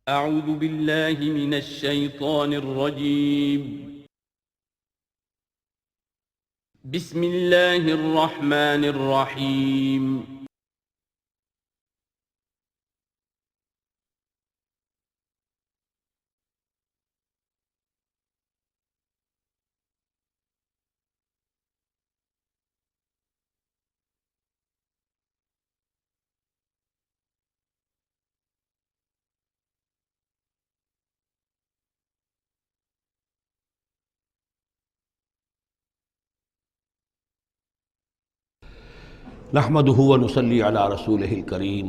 اعوذ باللہ من الشیطان الرجیم بسم اللہ الرحمن الرحیم نحمده ونصلي على رسوله الكريم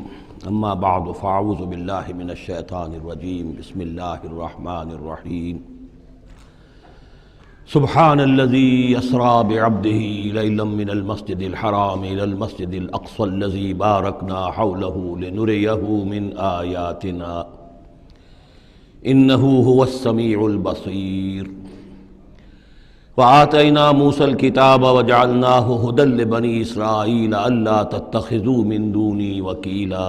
اما بعد فاعوذ بالله من الشيطان الرجيم بسم الله الرحمن الرحيم سبحان الذي أسرى بعبده ليلا من المسجد الحرام إلى المسجد الأقصى الذي باركنا حوله لنريه من آياتنا إنه هو السميع البصير وآتينا موسى الكتاب وجعلناه هدى لبني إسرائيل ألا تتخذوا من دوني وكيلا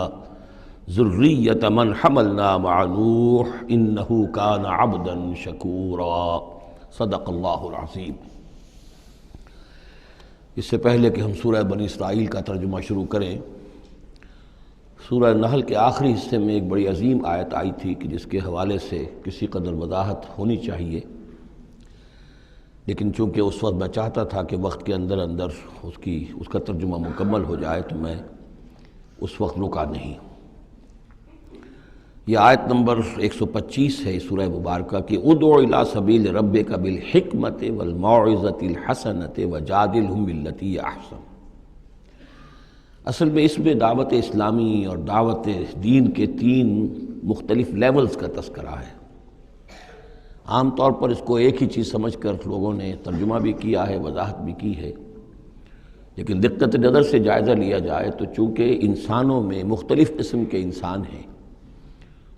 ذرية من حملنا مع نوح إنه كان عبدا شكورا صدق اللہ العظیم۔ اس سے پہلے کہ ہم سورہ بنی اسرائیل کا ترجمہ شروع کریں، سورہ نحل کے آخری حصے میں ایک بڑی عظیم آیت آئی تھی کہ جس کے حوالے سے کسی قدر وضاحت ہونی چاہیے، لیکن چونکہ اس وقت میں چاہتا تھا کہ وقت کے اندر اندر اس کا ترجمہ مکمل ہو جائے تو میں اس وقت رکا نہیں۔ یہ آیت نمبر 125 ہے سورہ مبارکہ کی، ادع الی سبیل ربک بالحکمۃ والموعظۃ الحسنۃ وجادلھم باللتی ہی احسن۔ اصل میں اس میں دعوت اسلامی اور دعوت دین کے 3 مختلف لیولز کا تذکرہ ہے۔ عام طور پر اس کو ایک ہی چیز سمجھ کر لوگوں نے ترجمہ بھی کیا ہے، وضاحت بھی کی ہے، لیکن دقت نظر سے جائزہ لیا جائے تو چونکہ انسانوں میں مختلف قسم کے انسان ہیں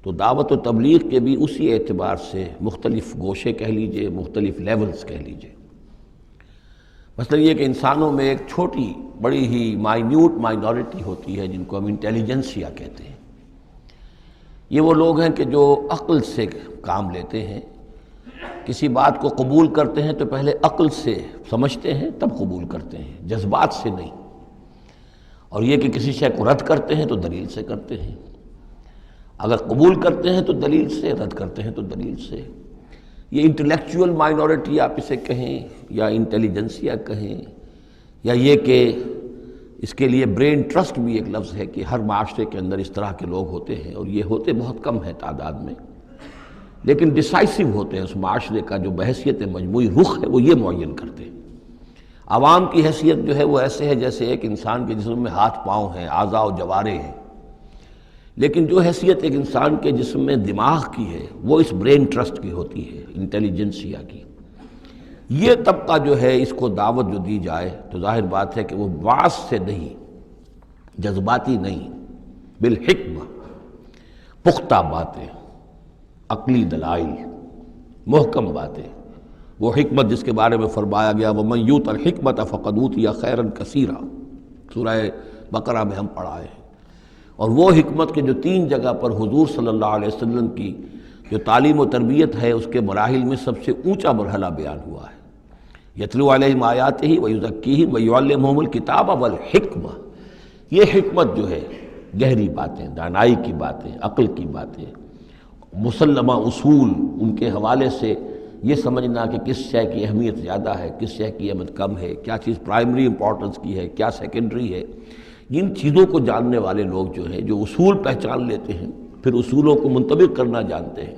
تو دعوت و تبلیغ کے بھی اسی اعتبار سے مختلف گوشے کہہ لیجئے، مختلف لیولز کہہ لیجئے۔ مثلا یہ کہ انسانوں میں ایک چھوٹی بڑی ہی مائنیوٹ مائنورٹی ہوتی ہے جن کو ہم انٹیلیجنسیا کہتے ہیں۔ یہ وہ لوگ ہیں کہ جو عقل سے کام لیتے ہیں، کسی بات کو قبول کرتے ہیں تو پہلے عقل سے سمجھتے ہیں تب قبول کرتے ہیں، جذبات سے نہیں۔ اور یہ کہ کسی شے کو رد کرتے ہیں تو دلیل سے کرتے ہیں، اگر قبول کرتے ہیں تو دلیل سے، رد کرتے ہیں تو دلیل سے۔ یہ انٹلیکچول مائنورٹی آپ اسے کہیں یا انٹیلیجنسیا کہیں، یا یہ کہ اس کے لیے برین ٹرسٹ بھی ایک لفظ ہے کہ ہر معاشرے کے اندر اس طرح کے لوگ ہوتے ہیں، اور یہ ہوتے بہت کم ہیں تعداد میں، لیکن ڈیسائسو ہوتے ہیں۔ اس معاشرے کا جو بحیثیت مجموعی رخ ہے وہ یہ معین کرتے ہیں۔ عوام کی حیثیت جو ہے وہ ایسے ہے جیسے ایک انسان کے جسم میں ہاتھ پاؤں ہیں، اعضاء و جوارے ہیں، لیکن جو حیثیت ایک انسان کے جسم میں دماغ کی ہے وہ اس برین ٹرسٹ کی ہوتی ہے، انٹیلیجنسیا کی۔ یہ طبقہ جو ہے اس کو دعوت جو دی جائے تو ظاہر بات ہے کہ وہ واعظ سے نہیں، جذباتی نہیں، بالحکمہ، پختہ باتیں، عقلی دلائل، محکم باتیں، وہ حکمت جس کے بارے میں فرمایا گیا وَمَن یُؤْتَ الْحِکْمَةَ فَقَدْ أُوتِیَ خَیْرًا کَثِیرًا، سورہ بقرہ میں ہم پڑھا ہے۔ اور وہ حکمت کے جو 3 جگہ پر حضور صلی اللہ علیہ وسلم کی جو تعلیم و تربیت ہے اس کے مراحل میں سب سے اونچا مرحلہ بیان ہوا ہے، یتلو علیہم آیاتہ ویزکیہم ویعلمہم الکتاب والحکمہ۔ یہ حکمت جو ہے گہری باتیں، دانائی کی باتیں، عقل کی باتیں، مسلمہ اصول، ان کے حوالے سے یہ سمجھنا کہ کس شے کی اہمیت زیادہ ہے، کس شے کی اہمیت کم ہے، کیا چیز پرائمری امپورٹنس کی ہے، کیا سیکنڈری ہے، ان چیزوں کو جاننے والے لوگ جو ہیں، جو اصول پہچان لیتے ہیں، پھر اصولوں کو منطبق کرنا جانتے ہیں،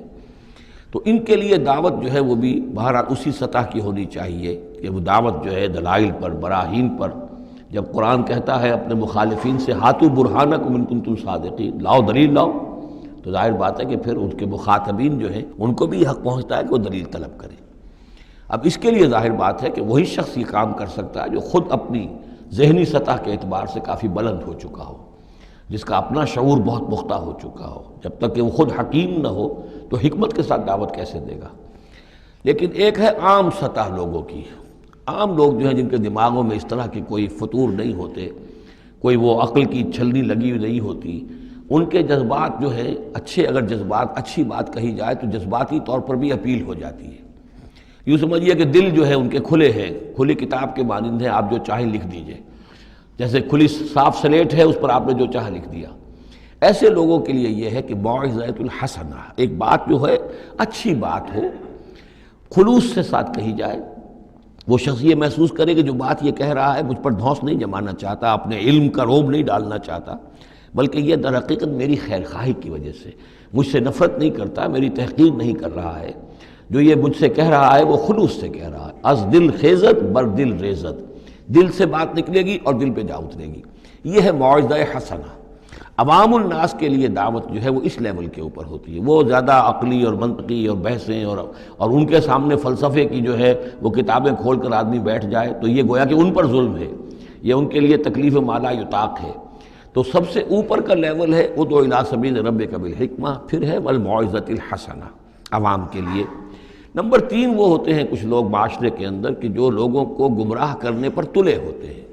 تو ان کے لیے دعوت جو ہے وہ بھی بہرحال اسی سطح کی ہونی چاہیے کہ وہ دعوت جو ہے دلائل پر، براہین پر۔ جب قرآن کہتا ہے اپنے مخالفین سے ہاتوا برہانکم ان کنتم صادقین، لاؤ دلیل لاؤ، تو ظاہر بات ہے کہ پھر ان کے مخاطبین جو ہیں ان کو بھی حق پہنچتا ہے کہ وہ دلیل طلب کریں۔ اب اس کے لیے ظاہر بات ہے کہ وہی شخص یہ کام کر سکتا ہے جو خود اپنی ذہنی سطح کے اعتبار سے کافی بلند ہو چکا ہو، جس کا اپنا شعور بہت پختہ ہو چکا ہو۔ جب تک کہ وہ خود حکیم نہ ہو تو حکمت کے ساتھ دعوت کیسے دے گا؟ لیکن ایک ہے عام سطح لوگوں کی، عام لوگ جو ہیں جن کے دماغوں میں اس طرح کے کوئی فطور نہیں ہوتے، کوئی وہ عقل کی چھلنی لگی ہوئی نہیں ہوتی، ان کے جذبات جو ہیں اچھے، اگر جذبات اچھی بات کہی جائے تو جذباتی طور پر بھی اپیل ہو جاتی ہے۔ یوں سمجھیے کہ دل جو ہے ان کے کھلے ہیں، کھلی کتاب کے مانند ہیں، آپ جو چاہیں لکھ دیجئے، جیسے کھلی صاف سلیٹ ہے، اس پر آپ نے جو چاہا لکھ دیا۔ ایسے لوگوں کے لیے یہ ہے کہ موعظۃ الحسنہ، ایک بات جو ہے اچھی بات ہو، خلوص سے ساتھ کہی جائے، وہ شخص یہ محسوس کرے کہ جو بات یہ کہہ رہا ہے مجھ پر دھونس نہیں جمانا چاہتا، اپنے علم کا روب نہیں ڈالنا چاہتا، بلکہ یہ در حقیقت میری خیر خواہی کی وجہ سے، مجھ سے نفرت نہیں کرتا، میری تحقیر نہیں کر رہا ہے، جو یہ مجھ سے کہہ رہا ہے وہ خلوص سے کہہ رہا ہے۔ از دل خیزت بر دل ریزت، دل سے بات نکلے گی اور دل پہ جا اترے گی، یہ ہے موعظہ حسنہ۔ عوام الناس کے لیے دعوت جو ہے وہ اس لیول کے اوپر ہوتی ہے، وہ زیادہ عقلی اور منطقی اور بحثیں اور ان کے سامنے فلسفے کی جو ہے وہ کتابیں کھول کر آدمی بیٹھ جائے تو یہ گویا کہ ان پر ظلم ہے، یہ ان کے لیے تکلیف ما لا یطاق ہے۔ تو سب سے اوپر کا لیول ہے ادعو الی سبیل ربک بالحکمہ، پھر ہے والموعظۃ الحسنہ عوام کے لیے۔ نمبر 3 وہ ہوتے ہیں کچھ لوگ معاشرے کے اندر کہ جو لوگوں کو گمراہ کرنے پر تلے ہوتے ہیں۔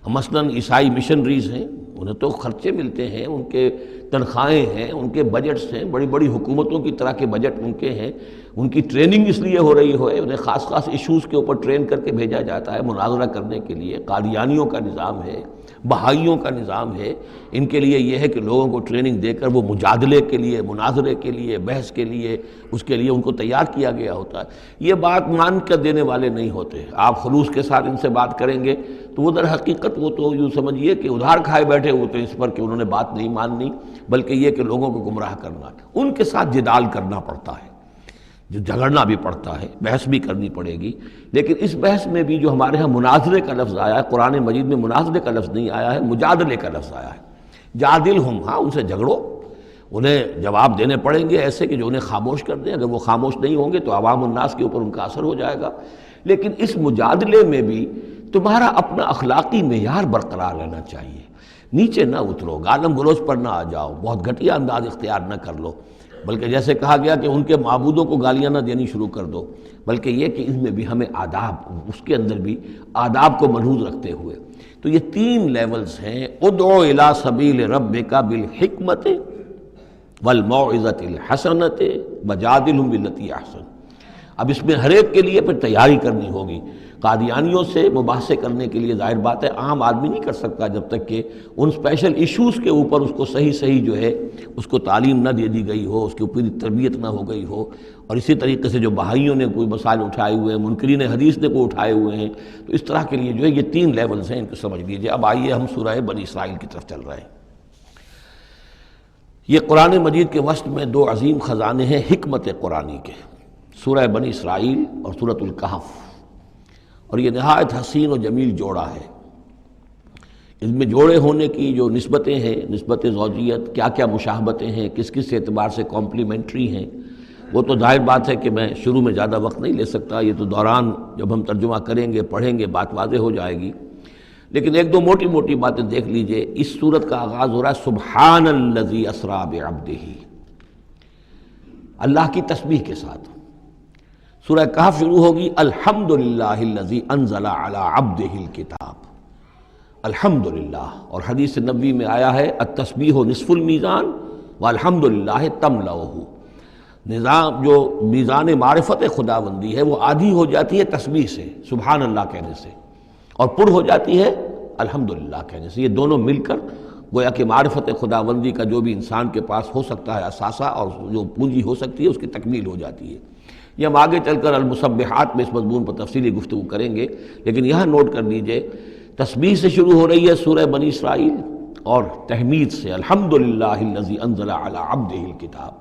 مثلاً عیسائی مشنریز ہیں، انہیں تو خرچے ملتے ہیں، ان کے تنخواہیں ہیں، ان کے بجٹس ہیں، بڑی بڑی حکومتوں کی طرح کے بجٹ ان کے ہیں، ان کی ٹریننگ اس لیے ہو رہی ہے، انہیں خاص خاص ایشوز کے اوپر ٹرین کر کے بھیجا جاتا ہے مناظرہ کرنے کے لیے۔ قادیانیوں کا نظام ہے، بہائیوں کا نظام ہے، ان کے لیے یہ ہے کہ لوگوں کو ٹریننگ دے کر وہ مجادلے کے لیے، مناظرے کے لیے، بحث کے لیے، اس کے لیے ان کو تیار کیا گیا ہوتا ہے۔ یہ بات مان کر دینے والے نہیں ہوتے، آپ خلوص کے ساتھ ان سے بات کریں گے تو وہ در حقیقت وہ تو یوں سمجھیے کہ ادھار کھائے بیٹھے ہوتے ہیں اس پر کہ انہوں نے بات نہیں ماننی، بلکہ یہ کہ لوگوں کو گمراہ کرنا، ان کے ساتھ جدال کرنا پڑتا ہے، جو جھگڑنا بھی پڑتا ہے، بحث بھی کرنی پڑے گی۔ لیکن اس بحث میں بھی جو ہمارے ہاں مناظرے کا لفظ آیا ہے، قرآن مجید میں مناظرے کا لفظ نہیں آیا ہے، مجادلے کا لفظ آیا ہے۔ جادلہم، ہاں ان سے جھگڑو، انہیں جواب دینے پڑیں گے ایسے کہ جو انہیں خاموش کر دیں، اگر وہ خاموش نہیں ہوں گے تو عوام الناس کے اوپر ان کا اثر ہو جائے گا۔ لیکن اس مجادلے میں بھی تمہارا اپنا اخلاقی معیار برقرار رہنا چاہیے، نیچے نہ اترو، گالم گلوچ پر نہ آ جاؤ، بہت گھٹیا انداز اختیار نہ کر لو، بلکہ جیسے کہا گیا کہ ان کے معبودوں کو گالیاں نہ دینی شروع کر دو، بلکہ یہ کہ اس میں بھی ہمیں آداب، اس کے اندر بھی آداب کو ملحوظ رکھتے ہوئے۔ تو یہ 3 لیولز ہیں، ادعو الی سبیل ربک بالحکمۃ والموعظۃ الحسنۃ وجادلہم باللتی احسن۔ اب اس میں ہر ایک کے لیے پھر تیاری کرنی ہوگی۔ قادیانیوں سے مباحثے کرنے کے لیے ظاہر بات ہے عام آدمی نہیں کر سکتا جب تک کہ ان اسپیشل ایشوز کے اوپر اس کو صحیح جو ہے اس کو تعلیم نہ دے دی گئی ہو، اس کے اوپر تربیت نہ ہو گئی ہو۔ اور اسی طریقے سے جو بہائیوں نے کوئی مسائل اٹھائے ہوئے ہیں، منکرین حدیث نے کوئی اٹھائے ہوئے ہیں، تو اس طرح کے لیے جو ہے یہ 3 لیولز ہیں، ان کو سمجھ لیجیے۔ اب آئیے ہم سورہ بنی اسرائیل کی طرف چل رہے ہیں۔ یہ قرآن مجید کے وسط میں 2 عظیم خزانے ہیں حکمت قرآنی کے، سورہ بنی اسرائیل اور سورۃ الکہف، اور یہ نہایت حسین و جمیل جوڑا ہے۔ اس میں جوڑے ہونے کی جو نسبتیں ہیں، نسبت زوجیت، کیا کیا مشابہتیں ہیں، کس کس اعتبار سے کمپلیمنٹری ہیں، وہ تو ظاہر بات ہے کہ میں شروع میں زیادہ وقت نہیں لے سکتا، یہ تو دوران جب ہم ترجمہ کریں گے، پڑھیں گے، بات واضح ہو جائے گی۔ لیکن 1-2 موٹی موٹی باتیں دیکھ لیجئے۔ اس سورت کا آغاز ہو رہا ہے سبحان الذی اسریٰ بعبدہ، اللہ کی تسبیح کے ساتھ۔ سورہ کہف شروع ہوگی الحمدللہ الذی انزل علی عبدہ الکتاب، الحمدللہ، اور حدیث نبوی میں آیا ہے التسبیح نصف المیزان والحمدللہ تملؤہ، نظام جو میزان معرفت خداوندی ہے وہ آدھی ہو جاتی ہے تسبیح سے، سبحان اللہ کہنے سے، اور پر ہو جاتی ہے الحمدللہ کہنے سے۔ یہ دونوں مل کر گویا کہ معرفت خداوندی کا جو بھی انسان کے پاس ہو سکتا ہے اثاثہ اور جو پونجی ہو سکتی ہے اس کی تکمیل ہو جاتی ہے۔ یہ ہم آگے چل کر المسبحات میں اس مضمون پر تفصیلی گفتگو کریں گے، لیکن یہاں نوٹ کر لیجئے تسبیح سے شروع ہو رہی ہے سورہ بنی اسرائیل اور تحمید سے الحمدللہ الذی انزل علی عبدہ الکتاب۔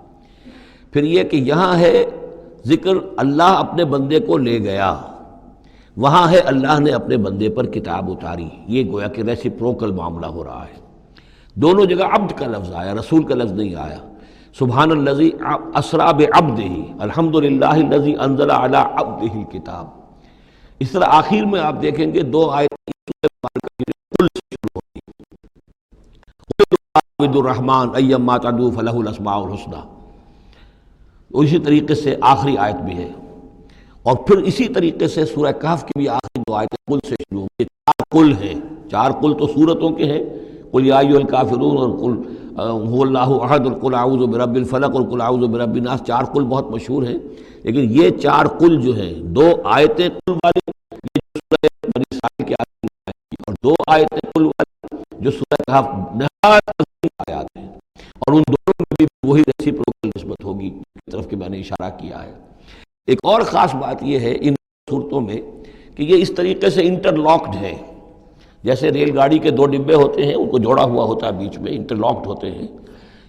پھر یہ کہ یہاں ہے ذکر اللہ اپنے بندے کو لے گیا، وہاں ہے اللہ نے اپنے بندے پر کتاب اتاری، یہ گویا کہ ریسیپروکل معاملہ ہو رہا ہے۔ دونوں جگہ عبد کا لفظ آیا، رسول کا لفظ نہیں آیا۔ سبحان الذی اسریٰ بعبدہ، الحمدللہ الذی انزل علی عبدہ الکتاب۔ اس طرح آخر میں آپ دیکھیں گے 2 آیت قل سے شروع ہوگی، قل عبد الرحمن ایما تدعوا فلہ الاسماء الحسنی، اسی طریقے سے آخری آیت بھی ہے۔ اور پھر اسی طریقے سے سورہ کہف کی بھی آخری 2 آیتیں قل سے شروع ہوگی۔ 4 قل ہیں، 4 قل تو سورتوں کے ہیں، قل یا ایھا الکافرون اور قل هو اللہ احد اور قل اعوذ برب الفلق اور قل اعوذ برب الناس، 4 قل بہت مشہور ہیں، لیکن یہ 4 قل جو ہیں 2 آیتیں قل والی یہ سورہ بنی اسرائیل کی آیت اور 2 آیتیں قل والی جو سورہ کہف نہایت عظیم آیات ہیں، اور ان دونوں میں بھی وہی ریسیپروکل نسبت ہوگی کی طرف کہ میں نے اشارہ کیا ہے۔ ایک اور خاص بات یہ ہے ان صورتوں میں کہ یہ اس طریقے سے انٹر لاکڈ ہے، جیسے ریل گاڑی کے 2 ڈبے ہوتے ہیں ان کو جوڑا ہوا ہوتا ہے بیچ میں، انٹر لاکڈ ہوتے ہیں۔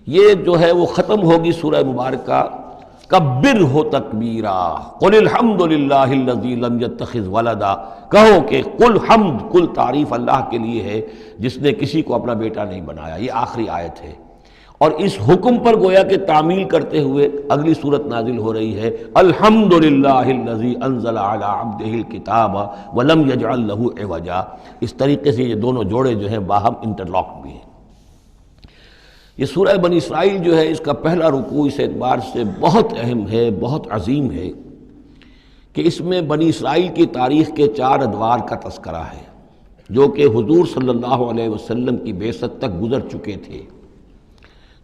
یہ جو ہے وہ ختم ہوگی سورہ مبارکہ کبر ہو تکبیرا قل الحمد للہ الذی لم یتخذ ولدا، کہو کہ قل حمد، کل تعریف اللہ کے لیے ہے جس نے کسی کو اپنا بیٹا نہیں بنایا۔ یہ آخری آیت ہے، اور اس حکم پر گویا کہ تعمیل کرتے ہوئے اگلی صورت نازل ہو رہی ہے الحمد للہ الذی انزل علی عبدہ الکتاب ولم یجعل لہ عوجا۔ اس طریقے سے یہ دونوں جوڑے جو ہیں باہم انٹرلاک بھی ہیں۔ یہ سورہ بنی اسرائیل جو ہے اس کا پہلا رکوع اس اعتبار سے بہت اہم ہے، بہت عظیم ہے کہ اس میں بنی اسرائیل کی تاریخ کے 4 ادوار کا تذکرہ ہے جو کہ حضور صلی اللہ علیہ وسلم کی بعثت تک گزر چکے تھے۔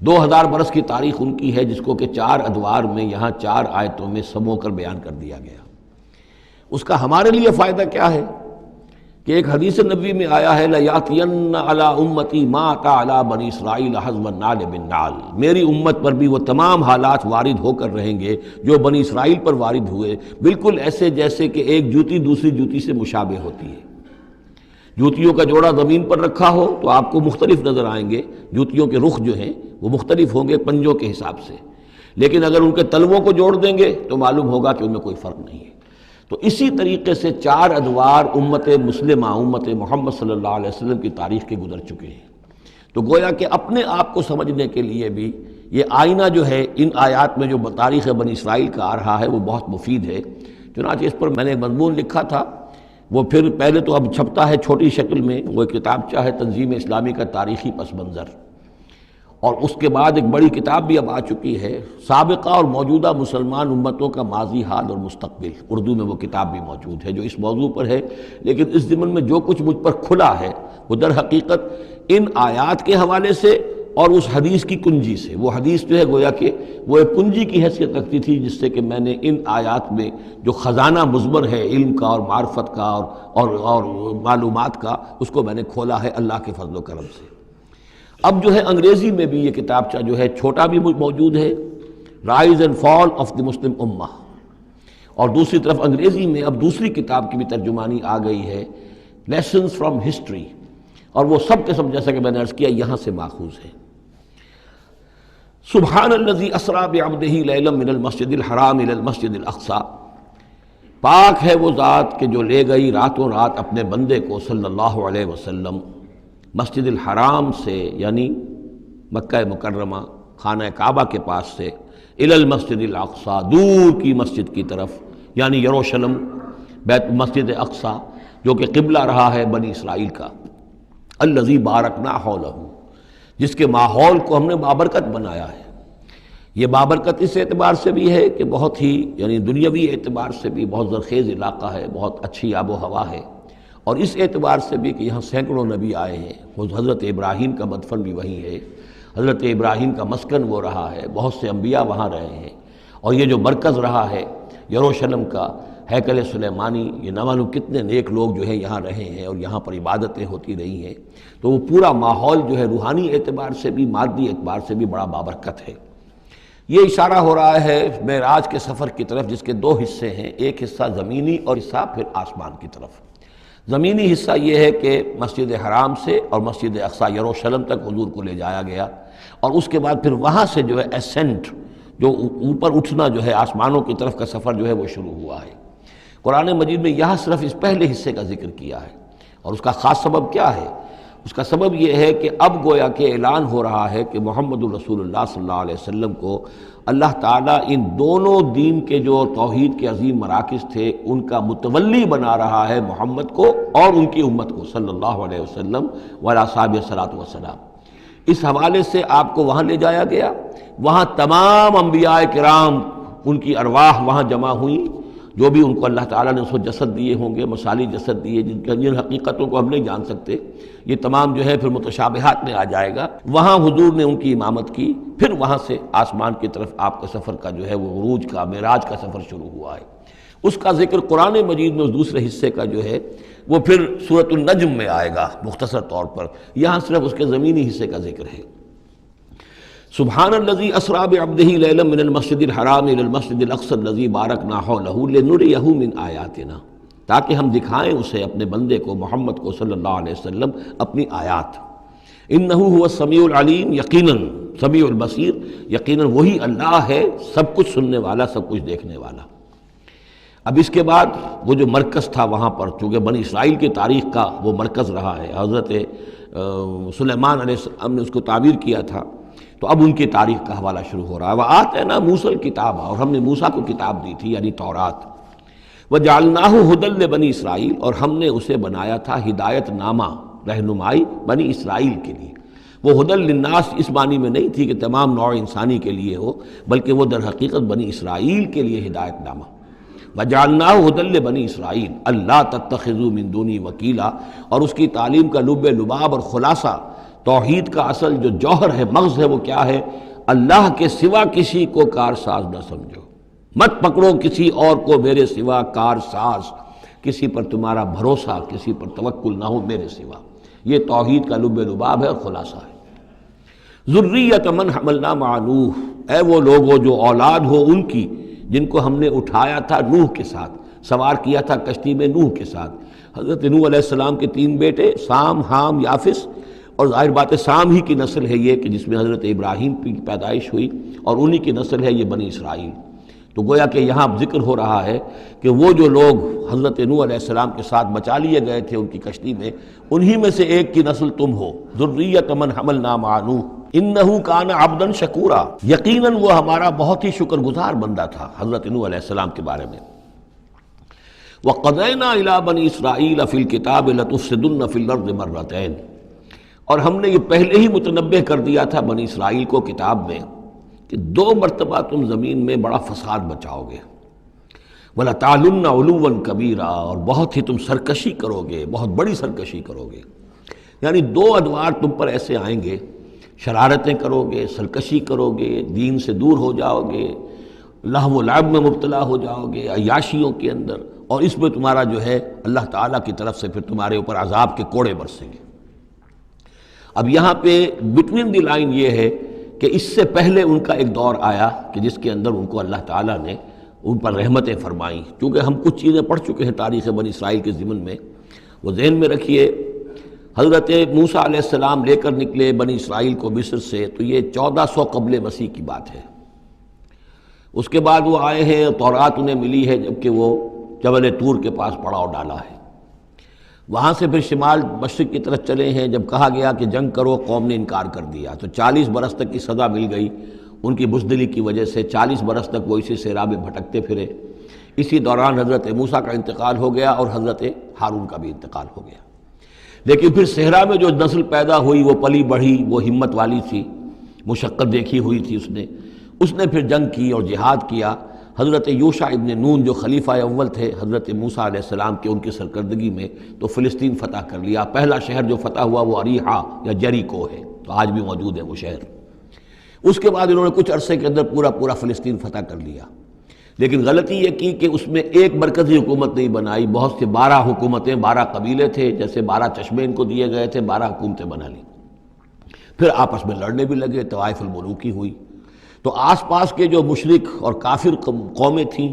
2000 برس کی تاریخ ان کی ہے، جس کو کہ 4 ادوار میں یہاں 4 آیتوں میں سمو کر بیان کر دیا گیا۔ اس کا ہمارے لیے فائدہ کیا ہے کہ ایک حدیث نبوی میں آیا ہے لَيَأْتِيَنَّ عَلَىٰ أُمَّتِي مَا أَتَىٰ عَلَىٰ بَنِي إِسْرَائِيلَ حَزْوَ النَّعْلِ بِالنَّعْلِ، میری امت پر بھی وہ تمام حالات وارد ہو کر رہیں گے جو بنی اسرائیل پر وارد ہوئے، بالکل ایسے جیسے کہ ایک جوتی دوسری جوتی سے مشابہ ہوتی ہے۔ جوتیوں کا جوڑا زمین پر رکھا ہو تو آپ کو مختلف نظر آئیں گے، جوتیوں کے رخ جو ہیں وہ مختلف ہوں گے پنجوں کے حساب سے، لیکن اگر ان کے تلووں کو جوڑ دیں گے تو معلوم ہوگا کہ ان میں کوئی فرق نہیں ہے۔ تو اسی طریقے سے 4 ادوار امت مسلمہ، امت محمد صلی اللہ علیہ وسلم کی تاریخ کے گزر چکے ہیں۔ تو گویا کہ اپنے آپ کو سمجھنے کے لیے بھی یہ آئینہ جو ہے ان آیات میں جو تاریخ بنی اسرائیل کا آ رہا ہے وہ بہت مفید ہے۔ چنانچہ اس پر میں نے ایک مضمون لکھا تھا، وہ پھر پہلے تو اب چھپتا ہے چھوٹی شکل میں، وہ کتابچہ ہے تنظیم اسلامی کا تاریخی پس منظر، اور اس کے بعد ایک بڑی کتاب بھی اب آ چکی ہے سابقہ اور موجودہ مسلمان امتوں کا ماضی، حال اور مستقبل، اردو میں وہ کتاب بھی موجود ہے جو اس موضوع پر ہے۔ لیکن اس ضمن میں جو کچھ مجھ پر کھلا ہے وہ در حقیقت ان آیات کے حوالے سے اور اس حدیث کی کنجی سے، وہ حدیث جو ہے گویا کہ وہ ایک کنجی کی حیثیت رکھتی تھی جس سے کہ میں نے ان آیات میں جو خزانہ مضمر ہے علم کا اور معرفت کا اور معلومات کا، اس کو میں نے کھولا ہے اللہ کے فضل و کرم سے۔ اب جو ہے انگریزی میں بھی یہ کتابچہ جو ہے چھوٹا بھی موجود ہے، rise and fall of the مسلم امہ، اور دوسری طرف انگریزی میں اب دوسری کتاب کی بھی ترجمانی آ گئی ہے لیسنز فرام ہسٹری، اور وہ سب کے سب جیسا کہ میں نے عرض کیا یہاں سے ماخوذ ہے۔ سبحان الذی اسریٰ بعبدہ لیلا من المسجد الحرام الی المسجد الاقصیٰ، پاک ہے وہ ذات کہ جو لے گئی راتوں رات اپنے بندے کو صلی اللہ علیہ وسلم مسجد الحرام سے، یعنی مکہ مکرمہ خانہ کعبہ کے پاس سے، الی المسجد الاقصیٰ، دور کی مسجد کی طرف، یعنی یروشلم بیت مسجد اقصیٰ جو کہ قبلہ رہا ہے بنی اسرائیل کا، الذی بارکنا حولہ، جس کے ماحول کو ہم نے بابرکت بنایا ہے۔ یہ بابرکت اس اعتبار سے بھی ہے کہ بہت ہی یعنی دنیاوی اعتبار سے بھی بہت زرخیز علاقہ ہے، بہت اچھی آب و ہوا ہے، اور اس اعتبار سے بھی کہ یہاں سینکڑوں نبی آئے ہیں، حضرت ابراہیم کا مدفن بھی وہیں ہے، حضرت ابراہیم کا مسکن وہ رہا ہے، بہت سے انبیاء وہاں رہے ہیں، اور یہ جو مرکز رہا ہے یروشلم کا ہیکل سلیمانی، یہ نہ معلوم کتنے نیک لوگ جو ہیں یہاں رہے ہیں اور یہاں پر عبادتیں ہوتی رہی ہیں، تو وہ پورا ماحول جو ہے روحانی اعتبار سے بھی مادی اعتبار سے بھی بڑا بابرکت ہے۔ یہ اشارہ ہو رہا ہے معراج کے سفر کی طرف، جس کے 2 حصے ہیں، ایک حصہ زمینی اور حصہ پھر آسمان کی طرف۔ زمینی حصہ یہ ہے کہ مسجد حرام سے اور مسجد اقصیٰ یروشلم تک حضور کو لے جایا گیا، اور اس کے بعد پھر وہاں سے جو ہے اسینٹ، جو اوپر اٹھنا جو ہے آسمانوں کی طرف کا سفر جو ہے وہ شروع ہوا ہے۔ قرآن مجید میں یہاں صرف اس پہلے حصے کا ذکر کیا ہے، اور اس کا خاص سبب کیا ہے؟ اس کا سبب یہ ہے کہ اب گویا کہ اعلان ہو رہا ہے کہ محمد الرسول اللہ صلی اللہ علیہ وسلم کو اللہ تعالیٰ ان دونوں دین کے جو توحید کے عظیم مراکز تھے ان کا متولی بنا رہا ہے محمد کو اور ان کی امت کو صلی اللہ علیہ وسلم وعلیٰ صحابہ الصلاۃ والسلام۔ اس حوالے سے آپ کو وہاں لے جایا گیا، وہاں تمام انبیاء کرام ان کی ارواح وہاں جمع ہوئیں، جو بھی ان کو اللہ تعالیٰ نے اس وقت جسد دیے ہوں گے، مثالی جسد دیے جن حقیقتوں کو ہم نہیں جان سکتے، یہ تمام جو ہے پھر متشابہات میں آ جائے گا۔ وہاں حضور نے ان کی امامت کی، پھر وہاں سے آسمان کی طرف آپ کا سفر کا جو ہے وہ عروج کا، معراج کا سفر شروع ہوا ہے۔ اس کا ذکر قرآن مجید میں اس دوسرے حصے کا جو ہے وہ پھر سورۃ النجم میں آئے گا مختصر طور پر، یہاں صرف اس کے زمینی حصے کا ذکر ہے۔ سبحان الذی اسریٰ بعبدہ لیلا من المسجد الحرام الی المسجد الاقصی الذی بارکنا حولہ لنریہ من آیاتنا، تاکہ ہم دکھائیں اسے، اپنے بندے کو، محمد کو صلی اللہ علیہ وسلم، اپنی آیات۔ انہ هو السمیع العلیم، یقیناً سمیع البصیر، یقیناً وہی اللہ ہے سب کچھ سننے والا، سب کچھ دیکھنے والا۔ اب اس کے بعد وہ جو مرکز تھا وہاں پر، چونکہ بنی اسرائیل کی تاریخ کا وہ مرکز رہا ہے، حضرت سلیمان علیہ السلام نے اس کو تعبیر کیا تھا، تو اب ان کی تاریخ کا حوالہ شروع ہو رہا ہے۔ وَآتَيْنَا مُوسَى الْكِتَابَ، اور ہم نے موسیٰ کو کتاب دی تھی یعنی تورات۔ وَجَعَلْنَاهُ هُدًى لِبَنِي اسرائیل، اور ہم نے اسے بنایا تھا ہدایت نامہ، رہنمائی بنی اسرائیل کے لیے۔ وہ ہدی للناس اس معنی میں نہیں تھی کہ تمام نوع انسانی کے لیے ہو، بلکہ وہ در حقیقت بنی اسرائیل کے لیے ہدایت نامہ۔ وَجَعَلْنَاهُ هُدًى لِبَنِي اسرائیل اللہ تَتَّخِذُوا مِن دُونِي وَكِیلًا، اور اس کی تعلیم کا لب لباب اور خلاصہ، توحید کا اصل جو جوہر ہے، مغز ہے، وہ کیا ہے؟ اللہ کے سوا کسی کو کارساز نہ سمجھو، مت پکڑو کسی اور کو میرے سوا کارساز، کسی پر تمہارا بھروسہ، کسی پر توکل نہ ہو میرے سوا۔ یہ توحید کا لب لباب ہے اور خلاصہ ہے۔ ذریۃ من حملنا مع نوح، اے وہ لوگوں جو اولاد ہو ان کی جن کو ہم نے اٹھایا تھا نوح کے ساتھ، سوار کیا تھا کشتی میں نوح کے ساتھ۔ حضرت نوح علیہ السلام کے 3 بیٹے، سام، حام، یافس، اور ظاہر بات ہے سام ہی کی نسل ہے یہ کہ جس میں حضرت ابراہیم کی پیدائش ہوئی، اور انہی کی نسل ہے یہ بنی اسرائیل۔ تو گویا کہ یہاں ذکر ہو رہا ہے کہ وہ جو لوگ حضرت نوح علیہ السلام کے ساتھ بچا لیے گئے تھے ان کی کشتی میں، انہی میں سے ایک کی نسل تم ہو۔ ذریۃ من حملنا مع نوح انہ کان عبدا شکورا، یقیناً وہ ہمارا بہت ہی شکر گزار بندہ تھا حضرت نوح علیہ السلام کے بارے میں۔ وقضینا الی بنی اسرائیل فی الکتاب لتفسدن فی الارض مرتین، اور ہم نے یہ پہلے ہی متنبہ کر دیا تھا بنی اسرائیل کو کتاب میں کہ 2 مرتبہ تم زمین میں بڑا فساد بچاؤ گے۔ وَلَتَعْلُنَّ عُلُوًّا كَبِيرًا، اور بہت ہی تم سرکشی کرو گے، بہت بڑی سرکشی کرو گے۔ یعنی 2 ادوار تم پر ایسے آئیں گے، شرارتیں کرو گے، سرکشی کرو گے، دین سے دور ہو جاؤ گے، لہو و لعب میں مبتلا ہو جاؤ گے، عیاشیوں کے اندر، اور اس میں تمہارا جو ہے اللہ تعالیٰ کی طرف سے پھر تمہارے اوپر عذاب کے کوڑے برسیں گے۔ اب یہاں پہ بٹوین دی لائن یہ ہے کہ اس سے پہلے ان کا ایک دور آیا کہ جس کے اندر ان کو اللہ تعالیٰ نے ان پر رحمتیں فرمائیں۔ چونکہ ہم کچھ چیزیں پڑھ چکے ہیں تاریخ بنی اسرائیل کے ضمن میں، وہ ذہن میں رکھیے۔ حضرت موسیٰ علیہ السلام لے کر نکلے بنی اسرائیل کو مصر سے، تو یہ 1400 قبل مسیح کی بات ہے۔ اس کے بعد وہ آئے ہیں، تورات انہیں ملی ہے جبکہ وہ جبل طور کے پاس پڑاؤ ڈالا ہے۔ وہاں سے پھر شمال مشرق کی طرف چلے ہیں، جب کہا گیا کہ جنگ کرو قوم نے انکار کر دیا، تو 40 برس تک کی سزا مل گئی ان کی بزدلی کی وجہ سے۔ 40 برس تک وہ اسی صحرا میں بھٹکتے پھرے۔ اسی دوران حضرت موسیٰ کا انتقال ہو گیا اور حضرت ہارون کا بھی انتقال ہو گیا۔ لیکن پھر صحرا میں جو نسل پیدا ہوئی وہ پلی بڑھی، وہ ہمت والی تھی، مشقت دیکھی ہوئی تھی اس نے پھر جنگ کی اور جہاد کیا۔ حضرت یوشع ابن نون جو خلیفہ اول تھے حضرت موسیٰ علیہ السلام کے، ان کی سرکردگی میں تو فلسطین فتح کر لیا۔ پہلا شہر جو فتح ہوا وہ اریحا یا جریکو ہے، تو آج بھی موجود ہے وہ شہر۔ اس کے بعد انہوں نے کچھ عرصے کے اندر پورا فلسطین فتح کر لیا، لیکن غلطی یہ کی کہ اس میں ایک مرکزی حکومت نہیں بنائی، بہت سے 12 حکومتیں، 12 قبیلے تھے، جیسے 12 چشمے ان کو دیے گئے تھے، 12 حکومتیں بنا لی۔ پھر آپس میں لڑنے بھی لگے، طوائف الملوکی ہوئی۔ تو آس پاس کے جو مشرک اور کافر قومیں تھیں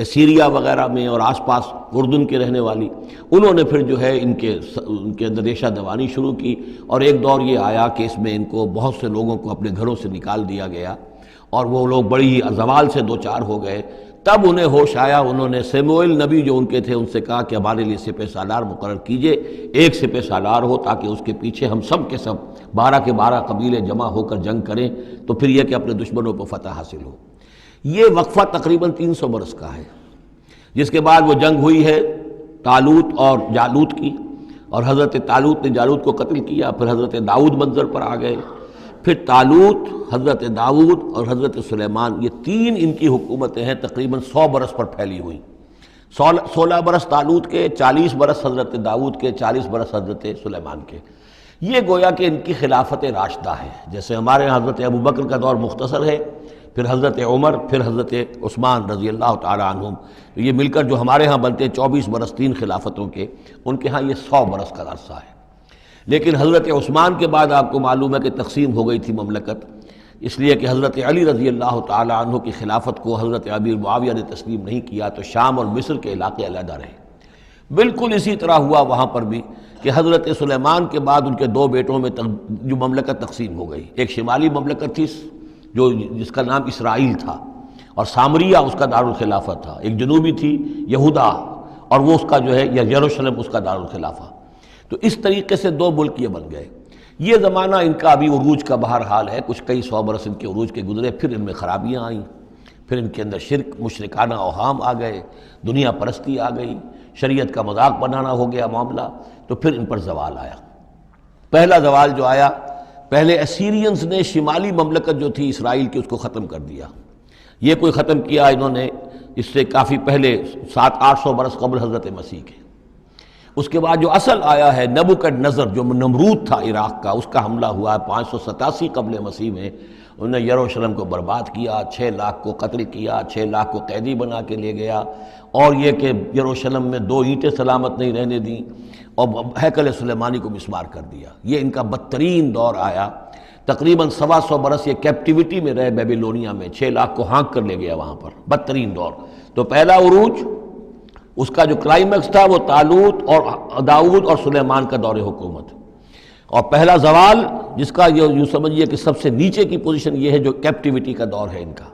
سیریا وغیرہ میں اور آس پاس اردن کے رہنے والی، انہوں نے پھر جو ہے ان کے اندر ریشہ دوانی شروع کی، اور ایک دور یہ آیا کہ اس میں ان کو بہت سے لوگوں کو اپنے گھروں سے نکال دیا گیا، اور وہ لوگ بڑی ہی زوال سے دوچار ہو گئے۔ تب انہیں ہوش آیا، انہوں نے سموئیل نبی جو ان کے تھے ان سے کہا کہ ہمارے لیے سپہ سالار مقرر کیجئے، ایک سپہ سالار ہو تاکہ اس کے پیچھے ہم سب کے سب 12 کے 12 قبیلے جمع ہو کر جنگ کریں، تو پھر یہ کہ اپنے دشمنوں پر فتح حاصل ہو۔ یہ وقفہ تقریباً 300 برس کا ہے، جس کے بعد وہ جنگ ہوئی ہے طالوت اور جالوت کی، اور حضرت طالوت نے جالوت کو قتل کیا۔ پھر حضرت داؤد منظر پر آ گئے، پھر طالوت، حضرت داؤد اور حضرت سلیمان، یہ 3 ان کی حکومتیں ہیں تقریباً 100 برس پر پھیلی ہوئی۔ 16 برس طالوت کے، 40 برس حضرت داؤد کے، 40 برس حضرت سلیمان کے۔ یہ گویا کہ ان کی خلافت راشدہ ہے۔ جیسے ہمارے یہاں حضرت ابوبکر کا دور مختصر ہے، پھر حضرت عمر، پھر حضرت عثمان رضی اللہ تعالی عنہم، یہ مل کر جو ہمارے ہاں بنتے ہیں 24 برس 3 خلافتوں کے، ان کے ہاں یہ 100 برس کا عرصہ ہے۔ لیکن حضرت عثمان کے بعد آپ کو معلوم ہے کہ تقسیم ہو گئی تھی مملکت، اس لیے کہ حضرت علی رضی اللہ تعالی عنہ کی خلافت کو حضرت امیر معاویہ نے تسلیم نہیں کیا، تو شام اور مصر کے علاقے علیحدہ رہے۔ بالکل اسی طرح ہوا وہاں پر بھی کہ حضرت سلیمان کے بعد ان کے 2 بیٹوں میں جو مملکت تقسیم ہو گئی، ایک شمالی مملکت تھی جس کا نام اسرائیل تھا اور سامریہ اس کا دارالخلافہ تھا، ایک جنوبی تھی یہودا اور وہ اس کا جو ہے یا یروشلم اس کا دارالخلافہ۔ تو اس طریقے سے 2 ملک یہ بن گئے۔ یہ زمانہ ان کا ابھی عروج کا بہرحال ہے، کچھ کئی 100 برس ان کے عروج کے گزرے، پھر ان میں خرابیاں آئیں، پھر ان کے اندر شرک، مشرکانہ اوہام آ گئے، دنیا پرستی آ گئی، شریعت کا مذاق بنانا ہو گیا معاملہ، تو پھر ان پر زوال آیا۔ پہلا زوال جو آیا، پہلے اسیرینز نے شمالی مملکت جو تھی اسرائیل کی اس کو ختم کر دیا۔ یہ کوئی ختم کیا انہوں نے اس سے کافی پہلے 700-800 برس قبل حضرت مسیح کے۔ اس کے بعد جو اصل آیا ہے نبوکڈنضر جو نمرود تھا عراق کا، اس کا حملہ ہوا ہے 587 قبل مسیح میں، انہوں نے یروشلم کو برباد کیا، 6 لاکھ کو قتل کیا، 6 لاکھ کو قیدی بنا کے لے گیا، اور یہ کہ یروشلم میں 2 اینٹیں سلامت نہیں رہنے دیں، اور ہیکل سلیمانی کو مسمار کر دیا۔ یہ ان کا بدترین دور آیا، تقریباً 125 برس یہ کیپٹیوٹی میں رہے بیبیلونیا میں، 6 لاکھ کو ہانک کر لے گیا وہاں پر، بدترین دور۔ تو پہلا عروج اس کا جو کلائمیکس تھا وہ طالوت اور داؤد اور سلیمان کا دور حکومت، اور پہلا زوال جس کا یوں سمجھیے کہ سب سے نیچے کی پوزیشن یہ ہے جو کیپٹیوٹی کا دور ہے ان کا۔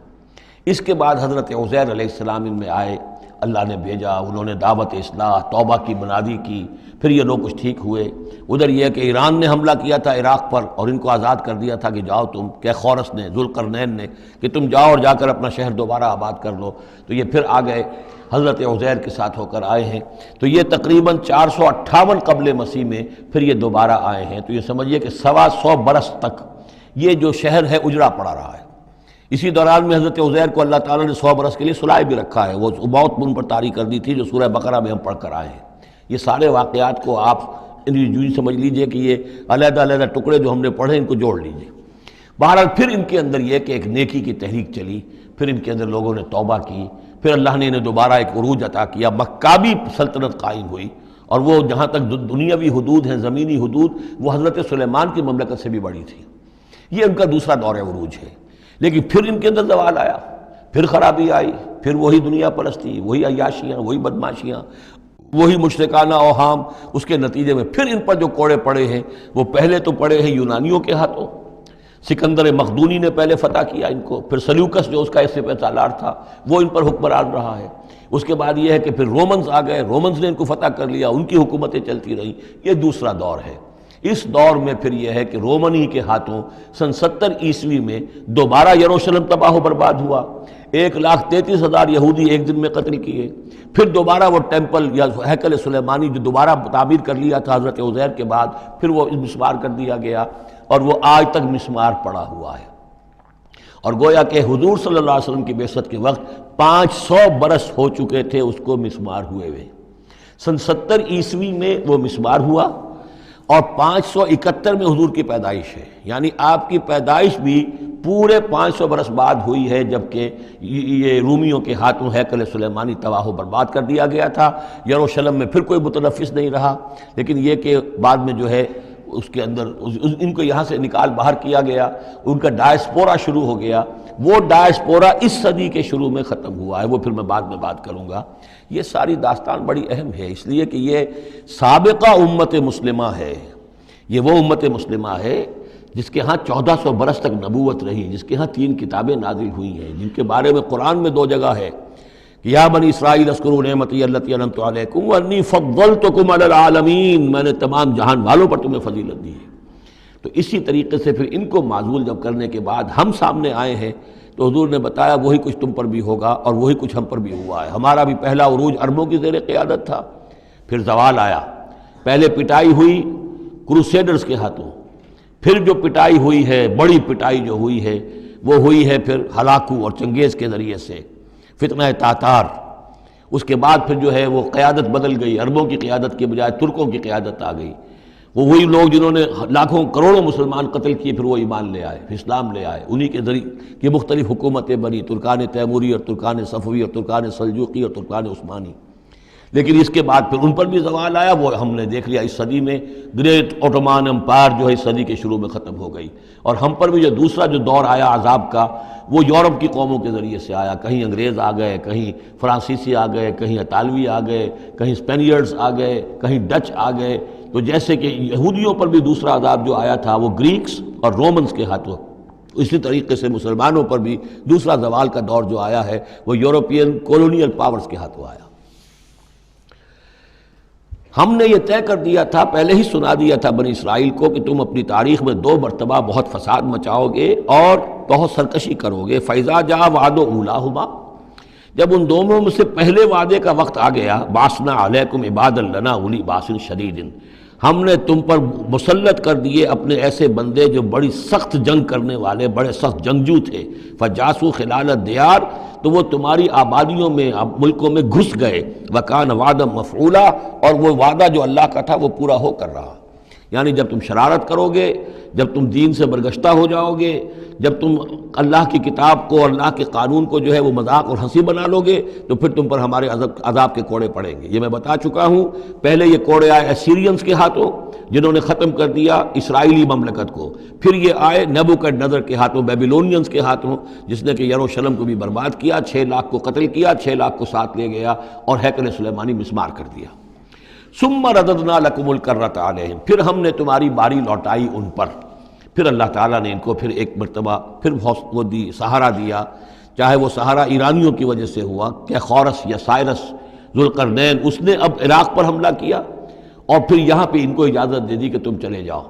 اس کے بعد حضرت عزیر علیہ السلام ان میں آئے، اللہ نے بھیجا، انہوں نے دعوت اصلاح توبہ کی بنیادی کی، پھر یہ لوگ کچھ ٹھیک ہوئے۔ ادھر یہ کہ ایران نے حملہ کیا تھا عراق پر اور ان کو آزاد کر دیا تھا کہ جاؤ تم، کہ خورس نے، ذوالقرنین نے، کہ تم جاؤ اور جا کر اپنا شہر دوبارہ آباد کر لو، تو یہ پھر آ گئے، حضرت عزیر کے ساتھ ہو کر آئے ہیں۔ تو یہ تقریباً 458 قبل مسیح میں پھر یہ دوبارہ آئے ہیں۔ تو یہ سمجھیے کہ 125 برس تک یہ جو شہر ہے اجڑا پڑا رہا ہے۔ اسی دوران میں حضرت عزیر کو اللہ تعالیٰ نے 100 برس کے لیے سلائے بھی رکھا ہے، وہ موت ان پر طاری کر دی تھی جو سورہ بقرہ میں ہم پڑھ کر آئے ہیں۔ یہ سارے واقعات کو آپ یوں سمجھ لیجئے کہ یہ علیحدہ علیحدہ ٹکڑے جو ہم نے پڑھے ان کو جوڑ لیجئے۔ بہرحال پھر ان کے اندر یہ کہ ایک نیکی کی تحریک چلی، پھر ان کے اندر لوگوں نے توبہ کی، پھر اللہ نے انہیں دوبارہ ایک عروج عطا کیا، مکابی سلطنت قائم ہوئی، اور وہ جہاں تک دنیاوی حدود ہیں، زمینی حدود، وہ حضرت سلیمان کی مملکت سے بھی بڑی تھی۔ یہ ان کا دوسرا دور عروج ہے۔ لیکن پھر ان کے اندر زوال آیا، پھر خرابی آئی، پھر وہی دنیا پرستی، وہی عیاشیاں، وہی بدماشیاں، وہی مشرکانہ اوہام۔ اس کے نتیجے میں پھر ان پر جو کوڑے پڑے ہیں وہ پہلے تو پڑے ہیں یونانیوں کے ہاتھوں، سکندر مقدونی نے پہلے فتح کیا ان کو، پھر سلیوکس جو اس کا اس پہ سالار تھا وہ ان پر حکمران رہا ہے۔ اس کے بعد یہ ہے کہ پھر رومنز آ گئے، رومنز نے ان کو فتح کر لیا، ان کی حکومتیں چلتی رہیں۔ یہ دوسرا دور ہے۔ اس دور میں پھر یہ ہے کہ رومنی کے ہاتھوں سن 70 عیسوی میں دوبارہ یروشلم تباہ و برباد ہوا، 1,33,000 یہودی ایک دن میں قتل کیے۔ پھر دوبارہ وہ ٹیمپل یا ہیکل سلیمانی جو دوبارہ تعمیر کر لیا تھا حضرت عزیر کے بعد، پھر وہ مسمار کر دیا گیا، اور وہ آج تک مسمار پڑا ہوا ہے۔ اور گویا کہ حضور صلی اللہ علیہ وسلم کی بعثت کے وقت 500 برس ہو چکے تھے اس کو مسمار ہوئے ہوئے۔ سن 70 عیسوی میں وہ مسمار ہوا، اور 571 میں حضور کی پیدائش ہے، یعنی آپ کی پیدائش بھی پورے 500 برس بعد ہوئی ہے، جبکہ یہ رومیوں کے ہاتھوں ہیکل سلیمانی تباہ و برباد کر دیا گیا تھا۔ یروشلم میں پھر کوئی متنفس نہیں رہا، لیکن یہ کہ بعد میں جو ہے اس کے اندر ان کو یہاں سے نکال باہر کیا گیا، ان کا ڈائسپورا شروع ہو گیا۔ وہ ڈائسپورا اس صدی کے شروع میں ختم ہوا ہے، وہ پھر میں بعد میں بات کروں گا۔ یہ ساری داستان بڑی اہم ہے، اس لیے کہ یہ سابقہ امت مسلمہ ہے۔ یہ وہ امت مسلمہ ہے جس کے ہاں 1400 برس تک نبوت رہی، جس کے ہاں 3 کتابیں نازل ہوئی ہیں، جن کے بارے میں قرآن میں 2 جگہ ہے کہ یا بنی اسرائیل اذکروا نعمتی التی انعمت علیکم وانی فضلتکم علی العالمین، میں نے تمام جہان والوں پر تمہیں فضیلت دی ہے۔ تو اسی طریقے سے پھر ان کو معزول جب کرنے کے بعد ہم سامنے آئے ہیں تو حضور نے بتایا وہی کچھ تم پر بھی ہوگا اور وہی کچھ ہم پر بھی ہوا ہے۔ ہمارا بھی پہلا عروج عربوں کی زیر قیادت تھا، پھر زوال آیا، پہلے پٹائی ہوئی کروسیڈرز کے ہاتھوں، پھر جو پٹائی ہوئی ہے، بڑی پٹائی جو ہوئی ہے وہ ہوئی ہے پھر ہلاکو اور چنگیز کے ذریعے سے، فتنہ تاتار، اس کے بعد پھر جو ہے وہ قیادت بدل گئی، عربوں کی قیادت کے بجائے ترکوں کی قیادت آ گئی۔ وہ وہی لوگ جنہوں نے لاکھوں کروڑوں مسلمان قتل کیے، پھر وہ ایمان لے آئے، اسلام لے آئے، انہی کے ذریعے کی مختلف حکومتیں بنی، ترکان تیموری اور ترکان صفوی اور ترکان سلجوقی اور ترکان عثمانی۔ لیکن اس کے بعد پھر ان پر بھی زوال آیا، وہ ہم نے دیکھ لیا اس صدی میں گریٹ اوٹومان امپائر جو ہے اس صدی کے شروع میں ختم ہو گئی، اور ہم پر بھی جو دوسرا جو دور آیا عذاب کا، وہ یورپ کی قوموں کے ذریعے سے آیا۔ کہیں انگریز آ گئے، کہیں فرانسیسی آ گئے، کہیں اطالوی آ گئے، کہیں اسپینیئرز آ گئے، کہیں ڈچ آ گئے۔ تو جیسے کہ یہودیوں پر بھی دوسرا عذاب جو آیا تھا وہ گریکس اور رومنز کے ہاتھوں، اسی طریقے سے مسلمانوں پر بھی دوسرا زوال کا دور جو آیا ہے وہ یورپین کولونیل پاورز کے ہاتھوں آیا۔ ہم نے یہ طے کر دیا تھا، پہلے ہی سنا دیا تھا بنی اسرائیل کو کہ تم اپنی تاریخ میں 2 مرتبہ بہت فساد مچاؤ گے اور بہت سرکشی کرو گے۔ فَإِذَا جَاءَ وَعْدُ أُولَاهُمَا، جب ان دونوں میں سے پہلے وعدے کا وقت آ گیا، بَعَثْنَا عَلَيْكُمْ عِبَادًا لَنَا أُولِي بَأْسٍ شَدِيدٍ، ہم نے تم پر مسلط کر دیے اپنے ایسے بندے جو بڑی سخت جنگ کرنے والے، بڑے سخت جنگجو تھے۔ فَجَاسُوا خِلَالَ الدِّيَارِ، تو وہ تمہاری آبادیوں میں، ملکوں میں گھس گئے۔ وَكَانَ وَعْدًا مَفْعُولًا، اور وہ وعدہ جو اللہ کا تھا وہ پورا ہو کر رہا۔ یعنی جب تم شرارت کرو گے، جب تم دین سے برگشتہ ہو جاؤ گے، جب تم اللہ کی کتاب کو اور اللہ کے قانون کو جو ہے وہ مذاق اور ہنسی بنا لو گے، تو پھر تم پر ہمارے عذاب کے کوڑے پڑیں گے۔ یہ میں بتا چکا ہوں، پہلے یہ کوڑے آئے اسیرینز کے ہاتھوں جنہوں نے ختم کر دیا اسرائیلی مملکت کو، پھر یہ آئے نیبوکڈنیزر کے ہاتھوں، بیبیلونینز کے ہاتھوں، جس نے کہ یروشلم کو بھی برباد کیا، 6 لاکھ کو قتل کیا، 6 لاکھ کو ساتھ لے گیا اور ہیکل سلیمانی مسمار کر دیا۔ ثم رددنا لکم الکرۃ علیہم، پھر ہم نے تمہاری باری لوٹائی ان پر۔ پھر اللہ تعالیٰ نے ان کو پھر ایک مرتبہ پھر وہ دی سہارا دیا، چاہے وہ سہارا ایرانیوں کی وجہ سے ہوا کہ خورس یا سائرس ذوالقرنین، اس نے اب عراق پر حملہ کیا اور پھر یہاں پہ ان کو اجازت دے دی کہ تم چلے جاؤ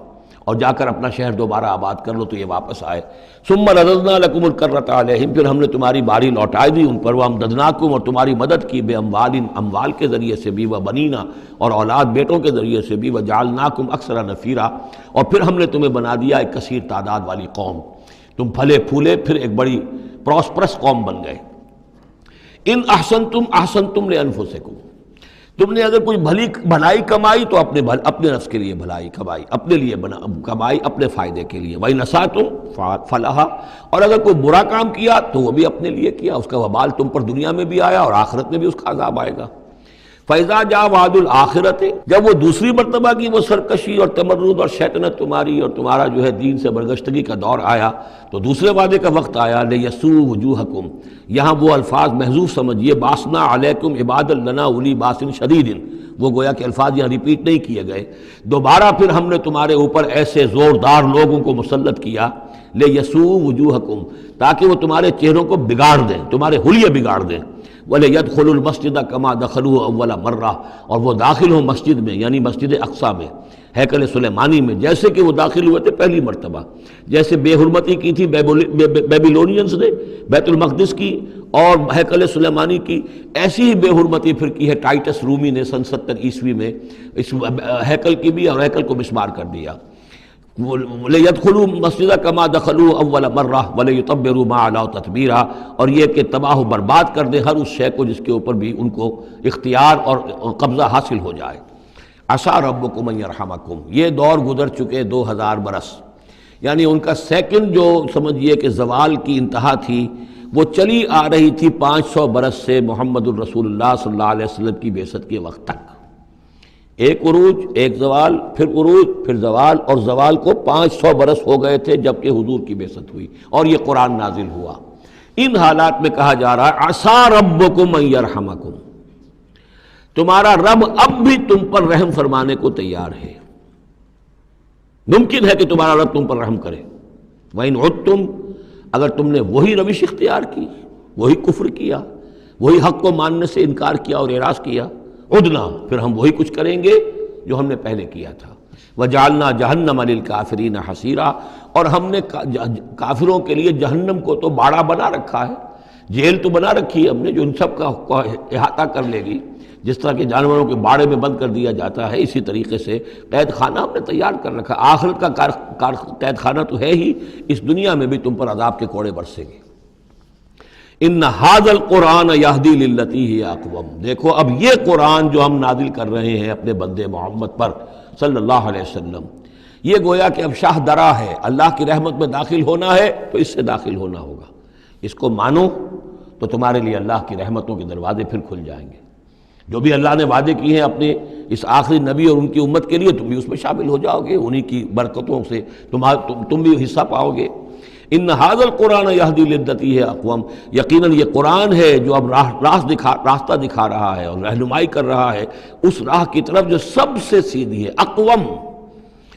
اور جا کر اپنا شہر دوبارہ آباد کر لو، تو یہ واپس آئے۔ ثم رددنا لکم الکرۃ علیہم، پھر ہم نے تمہاری باری لوٹائی دی ان پر، وامددناکم، اور تمہاری مدد کی، بے اموال کے ذریعے سے بھی، وبنینا، اور اولاد بیٹوں کے ذریعے سے بھی، وجعلناکم اکثر نفیرا، اور پھر ہم نے تمہیں بنا دیا ایک کثیر تعداد والی قوم، تم پھلے پھولے پھر ایک بڑی پراسپرس قوم بن گئے۔ ان احسنتم احسنتم لانفسکم، تم نے اگر کوئی بھلائی کمائی تو اپنے نفس کے لیے بھلائی کمائی، اپنے لیے کمائی، اپنے فائدے کے لیے۔ وَإِنْ أَسَأْتُمْ فَلَهَا، اور اگر کوئی برا کام کیا تو وہ بھی اپنے لیے کیا، اس کا وبال تم پر دنیا میں بھی آیا اور آخرت میں بھی اس کا عذاب آئے گا۔ فَإِذَا جَاءَ وَعْدُ الْآخِرَةِ، جب وہ دوسری مرتبہ کی وہ سرکشی اور تمرد اور شیطنت تمہاری اور تمہارا جو ہے دین سے برگشتگی کا دور آیا، تو دوسرے وعدے کا وقت آیا، لِيَسُوءُ وُجُوهَكُمْ، یہاں وہ الفاظ محذوف سمجھیے، بَعَثْنَا عَلَيْكُمْ عِبَادًا لَنَا أُولِي بَأْسٍ شَدِيدٍ، وہ گویا کہ الفاظ یہاں ریپیٹ نہیں کیے گئے۔ دوبارہ پھر ہم نے تمہارے اوپر ایسے زوردار لوگوں کو مسلط کیا، لِيَسُوءُ وُجُوهَكُمْ، تاکہ وہ تمہارے چہروں کو بگاڑ دیں، تمہارے حلیے بگاڑ دیں۔ وَلِيَدْخُلُوا الْمَسْجِدَ كَمَا دَخَلُوهُ أَوَّلَ مَرَّةٍ، اور وہ داخل ہوں مسجد میں، یعنی مسجد اقصیٰ میں، ہیکل سلیمانی میں، جیسے کہ وہ داخل ہوئے تھے پہلی مرتبہ۔ جیسے بے حرمتی کی تھی بیبیلونینز نے بیت المقدس کی اور ہیکل سلیمانی کی، ایسی ہی بے حرمتی پھر کی ہے ٹائٹس رومی نے سن 70 عیسوی میں اس ہیکل کی بھی، اور ہیکل کو مسمار کر دیا۔ لِيَدْخُلُوا الْمَسْجِدَ كَمَا دَخَلُوهُ أَوَّلَ مَرَّةٍ وَلِيُتَبِّرُوا مَا عَلَوْا تَتْبِيرًا، اور یہ کہ تباہ و برباد کر دیں ہر اس شے کو جس کے اوپر بھی ان کو اختیار اور قبضہ حاصل ہو جائے۔ عَسَىٰ رَبُّكُمْ أَن يَرْحَمَكُمْ، یہ دور گزر چکے 2000 برس، یعنی ان کا سیکنڈ جو سمجھیے کہ زوال کی انتہا تھی وہ چلی آ رہی تھی 500 برس سے محمد الرسول اللہ صلی اللہ علیہ وسلم کی بعثت کے وقت تک۔ ایک عروج، ایک زوال، پھر عروج، پھر زوال، اور زوال کو 500 برس ہو گئے تھے جب کہ حضور کی بعثت ہوئی اور یہ قرآن نازل ہوا۔ ان حالات میں کہا جا رہا ہے عسیٰ ربکم ان یرحمکم، تمہارا رب اب بھی تم پر رحم فرمانے کو تیار ہے، ممکن ہے کہ تمہارا رب تم پر رحم کرے۔ وَإِنْ عُدْتُمْ، اگر تم نے وہی روش اختیار کی، وہی کفر کیا، وہی حق کو ماننے سے انکار کیا اور اعراض کیا، عدنا، پھر ہم وہی کچھ کریں گے جو ہم نے پہلے کیا تھا۔ وَجَعَلْنَا جَهَنَّمَ لِلْكَافِرِينَ حَصِيرًا، اور ہم نے کافروں کے لیے جہنم کو تو باڑا بنا رکھا ہے، جیل تو بنا رکھی ہے ہم نے جو ان سب کا احاطہ کر لے گی۔ جس طرح کہ جانوروں کے باڑے میں بند کر دیا جاتا ہے، اسی طریقے سے قید خانہ ہم نے تیار کر رکھا۔ آخرت کا قید خانہ تو ہے ہی، اس دنیا میں بھی تم پر عذاب کے کوڑے برسیں گے۔ ان ھذا القرآن یہدی للتی ہی اقوم، دیکھو اب یہ قرآن جو ہم نازل کر رہے ہیں اپنے بندے محمد پر صلی اللہ علیہ وسلم، یہ گویا کہ اب شاہ درا ہے، اللہ کی رحمت میں داخل ہونا ہے تو اس سے داخل ہونا ہوگا، اس کو مانو تو تمہارے لیے اللہ کی رحمتوں کے دروازے پھر کھل جائیں گے۔ جو بھی اللہ نے وعدے کیے ہیں اپنے اس آخری نبی اور ان کی امت کے لیے، تم بھی اس میں شامل ہو جاؤ گے، انہی کی برکتوں سے تم بھی حصہ پاؤ گے۔ ان ھذا القرآن یہدی للتی ہے اقوم، یقیناً یہ قرآن ہے جو اب راستہ دکھا رہا ہے اور رہنمائی کر رہا ہے اس راہ کی طرف جو سب سے سیدھی ہے، اقوم۔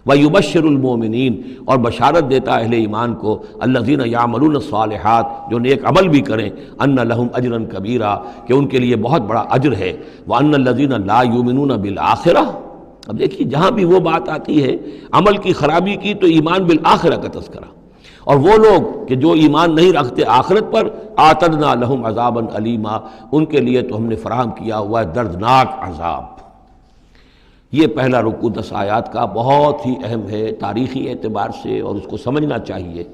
وَيُبَشِّرُ الْمُؤْمِنِينَ، اور بشارت دیتا اہل ایمان کو، الَّذِينَ يَعْمَلُونَ الصَّالِحَاتِ، جو نیک عمل بھی کریں، أَنَّ لَهُمْ أَجْرًا كَبِيرًا، کہ ان کے لیے بہت بڑا اجر ہے، وَأَنَّ الَّذِينَ لَا يُؤْمِنُونَ بِالْآخِرَةِ۔ اب دیکھیے جہاں بھی وہ بات آتی ہے عمل کی خرابی کی تو ایمان بالآخرہ کا تذکرہ، اور وہ لوگ کہ جو ایمان نہیں رکھتے آخرت پر، آتدنا لہم عذابا علیما، ان کے لیے تو ہم نے فراہم کیا ہوا ہے دردناک عذاب۔ یہ پہلا رکوع 10 آیات کا بہت ہی اہم ہے تاریخی اعتبار سے، اور اس کو سمجھنا چاہیے۔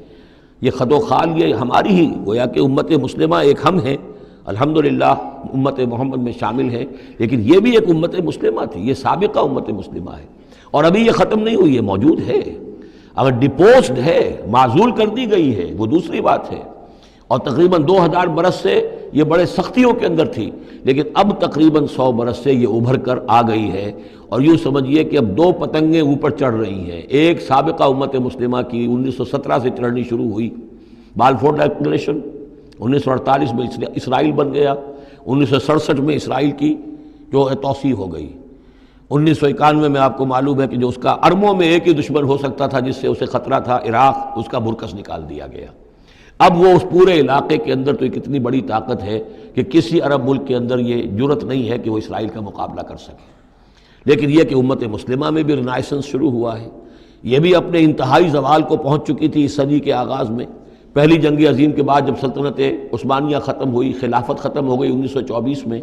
یہ خد و خال یہ ہماری ہی گویا کہ امت مسلمہ ایک ہم ہیں، الحمدللہ امت محمد میں شامل ہیں، لیکن یہ بھی ایک امت مسلمہ تھی، یہ سابقہ امت مسلمہ ہے، اور ابھی یہ ختم نہیں ہوئی، یہ موجود ہے۔ اگر ڈپوزڈ ہے، معزول کر دی گئی ہے، وہ دوسری بات ہے، اور تقریباً 2000 برس سے یہ بڑے سختیوں کے اندر تھی، لیکن اب تقریباً 100 برس سے یہ ابھر کر آ گئی ہے، اور یوں سمجھیے کہ اب 2 پتنگیں اوپر چڑھ رہی ہیں۔ ایک سابقہ امت مسلمہ کی 1917 سے چڑھنی شروع ہوئی، بالفور ڈکلریشن، 1948 میں اسرائیل بن گیا، 1967 میں اسرائیل کی جو توسیع ہو گئی، 1991 میں آپ کو معلوم ہے کہ جو اس کا اربوں میں ایک ہی دشمن ہو سکتا تھا جس سے اسے خطرہ تھا، عراق، اس کا برکس نکال دیا گیا۔ اب وہ اس پورے علاقے کے اندر تو ایک اتنی بڑی طاقت ہے کہ کسی عرب ملک کے اندر یہ جرت نہیں ہے کہ وہ اسرائیل کا مقابلہ کر سکے۔ لیکن یہ کہ امت مسلمہ میں بھی رینائسنس شروع ہوا ہے، یہ بھی اپنے انتہائی زوال کو پہنچ چکی تھی اس صدی کے آغاز میں۔ پہلی جنگ عظیم کے بعد جب سلطنت عثمانیہ ختم ہوئی، خلافت ختم ہو گئی 1924 میں،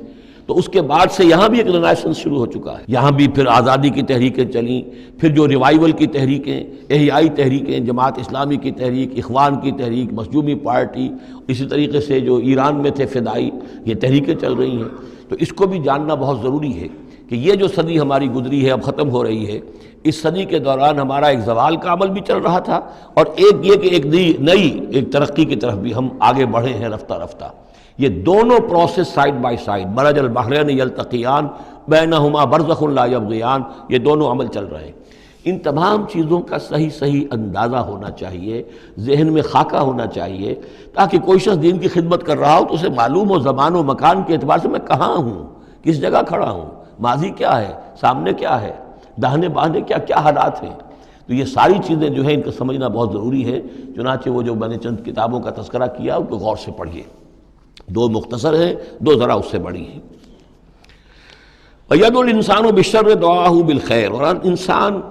تو اس کے بعد سے یہاں بھی ایک رینائسنس شروع ہو چکا ہے۔ یہاں بھی پھر آزادی کی تحریکیں چلیں، پھر جو ریوائیول کی تحریکیں، احیائی تحریکیں، جماعت اسلامی کی تحریک، اخوان کی تحریک، مخزومی پارٹی، اسی طریقے سے جو ایران میں تھے فدائی، یہ تحریکیں چل رہی ہیں۔ تو اس کو بھی جاننا بہت ضروری ہے کہ یہ جو صدی ہماری گزری ہے، اب ختم ہو رہی ہے، اس صدی کے دوران ہمارا ایک زوال کا عمل بھی چل رہا تھا، اور ایک یہ کہ ایک نئی ایک ترقی کی طرف بھی ہم آگے بڑھے ہیں رفتہ رفتہ۔ یہ دونوں پروسیس سائیڈ بائی سائیڈ، مرج البحرین یلتقیان بینہما برزخ لا یبغیان، یہ دونوں عمل چل رہے ہیں۔ ان تمام چیزوں کا صحیح اندازہ ہونا چاہیے، ذہن میں خاکہ ہونا چاہیے، تاکہ کوئی شخص دین کی خدمت کر رہا ہو تو اسے معلوم ہو زمان و مکان کے اعتبار سے میں کہاں ہوں، کس جگہ کھڑا ہوں، ماضی کیا ہے، سامنے کیا ہے، داہنے بائیں کیا حالات ہیں۔ تو یہ ساری چیزیں جو ہیں ان کو سمجھنا بہت ضروری ہے۔ چنانچہ وہ جو میں نے چند کتابوں کا تذکرہ کیا ان کو غور سے پڑھیے، 2 مختصر ہیں، 2 ذرا اس سے بڑی ہیں۔ وَيَدْعُو الْإِنسَانُ بِالشَّرِّ دُعَاءَهُ بِالْخَيْرِ، اور انسان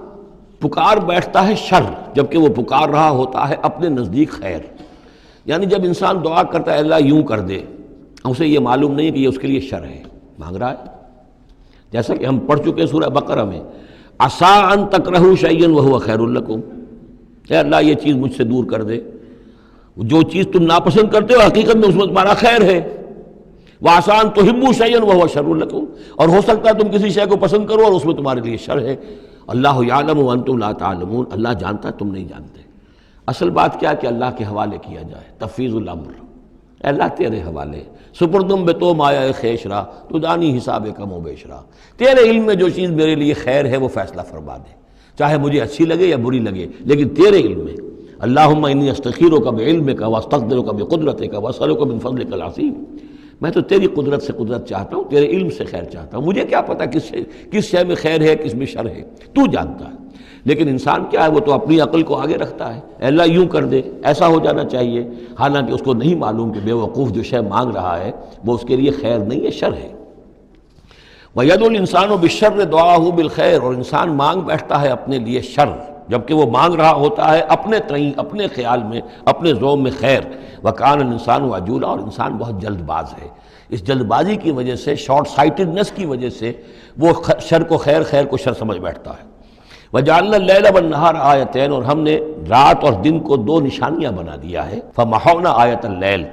پکار بیٹھتا ہے شر جبکہ وہ پکار رہا ہوتا ہے اپنے نزدیک خیر۔ یعنی جب انسان دعا کرتا ہے اللہ یوں کر دے، اسے یہ معلوم نہیں کہ یہ اس کے لیے شر ہے، مانگ رہا ہے۔ جیسا کہ ہم پڑھ چکے سورہ بقرہ میں، عسیٰ ان تکرہوا شیئا وہو خیر لکم، اے اللہ یہ چیز مجھ سے دور کر دے، جو چیز تم ناپسند کرتے ہو حقیقت میں اس میں تمہارا خیر ہے۔ وعسیٰ ان تحبوا شیئا وہو شر لکم، اور ہو سکتا ہے تم کسی شے کو پسند کرو اور اس میں تمہارے لیے شر ہے۔ اللہ یعلم وانتم لا تعلمون، اللہ جانتا ہے تم نہیں جانتے۔ اصل بات کیا کہ اللہ کے حوالے کیا جائے، تفویض الامر، اے اللہ تیرے حوالے، سپردم بے تو مایا خیش را تو دانی حساب کم و بیش را، تیرے علم میں جو چیز میرے لیے خیر ہے وہ فیصلہ فرما دے، چاہے مجھے اچھی لگے یا بری لگے، لیکن تیرے علم میں۔ اللہم انی استخیرک بعلمک واستقدرک بقدرتک واسألک من فضلک العظیم، میں تو تیری قدرت سے قدرت چاہتا ہوں، تیرے علم سے خیر چاہتا ہوں، مجھے کیا پتا کس شے میں خیر ہے کس میں شر ہے، تو جانتا ہے۔ لیکن انسان کیا ہے، وہ تو اپنی عقل کو آگے رکھتا ہے، اے اللہ یوں کر دے، ایسا ہو جانا چاہیے، حالانکہ اس کو نہیں معلوم کہ بے وقوف جو شے مانگ رہا ہے وہ اس کے لیے خیر نہیں ہے، شر ہے۔ وَيَدْعُو الْإِنسَانُ بِالشَّرِّ دُعَاءَهُ بِالْخَيْرِ، اور انسان مانگ بیٹھتا ہے اپنے لیے شر جبکہ وہ مانگ رہا ہوتا ہے اپنے تئیں، اپنے خیال میں، اپنے ذوق میں خیر۔ وَكَانَ الْإِنسَانُ عَجُولًا، اور انسان بہت جلد باز ہے۔ اس جلد بازی کی وجہ سے، شارٹ سائٹڈنس کی وجہ سے وہ شر کو خیر، خیر کو شر سمجھ بیٹھتا ہے۔ وَجَعَلْنَا اللَّيْلَ وَالنَّهَارَ آیَتَيْنِ، اور ہم نے رات اور دن کو 2 نشانیاں بنا دیا ہے۔ فَمَحَوْنَا آیَةَ اللَّيْلِ،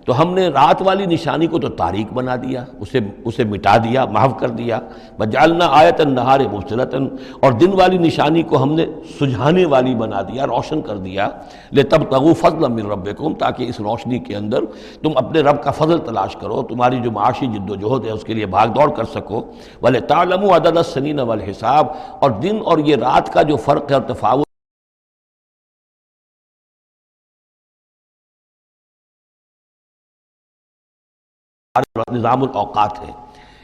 تو ہم نے رات والی نشانی کو تو تاریک بنا دیا، اسے مٹا دیا، محو کر دیا. وجعلنا آیۃ النہار مبصرۃ، اور دن والی نشانی کو ہم نے سجھانے والی بنا دیا، روشن کر دیا. لتبتغوا فضلا من ربکم، تاکہ اس روشنی کے اندر تم اپنے رب کا فضل تلاش کرو، تمہاری جو معاشی جد و جہد ہے اس کے لیے بھاگ دوڑ کر سکو. ولتعلموا عدد السنین والحساب، اور دن اور یہ رات کا جو فرق ہے اور تفاوت نظام الاوقات ہے.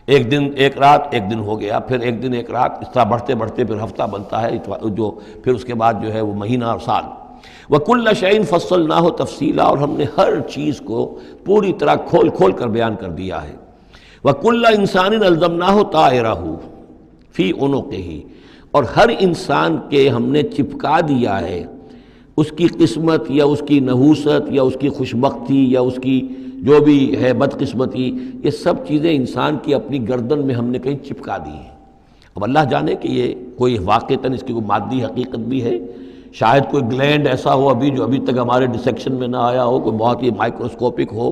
ایک دن ایک رات ایک دن ہو گیا، پھر ایک دن ایک رات، اس طرح بڑھتے بڑھتے پھر ہفتہ بنتا ہے، جو پھر اس کے بعد جو ہے وہ مہینہ اور سال. وَكُلَّ شَيْءٍ فَصَّلْنَاهُ تَفْصِيلًا، اور ہم نے ہر چیز کو پوری طرح کھول کھول کر بیان کر دیا ہے. وَكُلَّ إِنسَانٍ أَلْزَمْنَاهُ طَائِرَهُ فِي عُنُقِهِ، اور ہر انسان کے ہم نے چپکا دیا ہے اس کی قسمت یا اس کی نحوست یا اس کی خوشبختی یا اس کی جو بھی ہے بدقسمتی، یہ سب چیزیں انسان کی اپنی گردن میں ہم نے کہیں چپکا دی ہیں. اب اللہ جانے کہ یہ کوئی واقعتاً اس کی کوئی مادی حقیقت بھی ہے، شاید کوئی گلینڈ ایسا ہو ابھی جو ابھی تک ہمارے ڈسیکشن میں نہ آیا ہو، کوئی بہت ہی مائکروسکوپک ہو،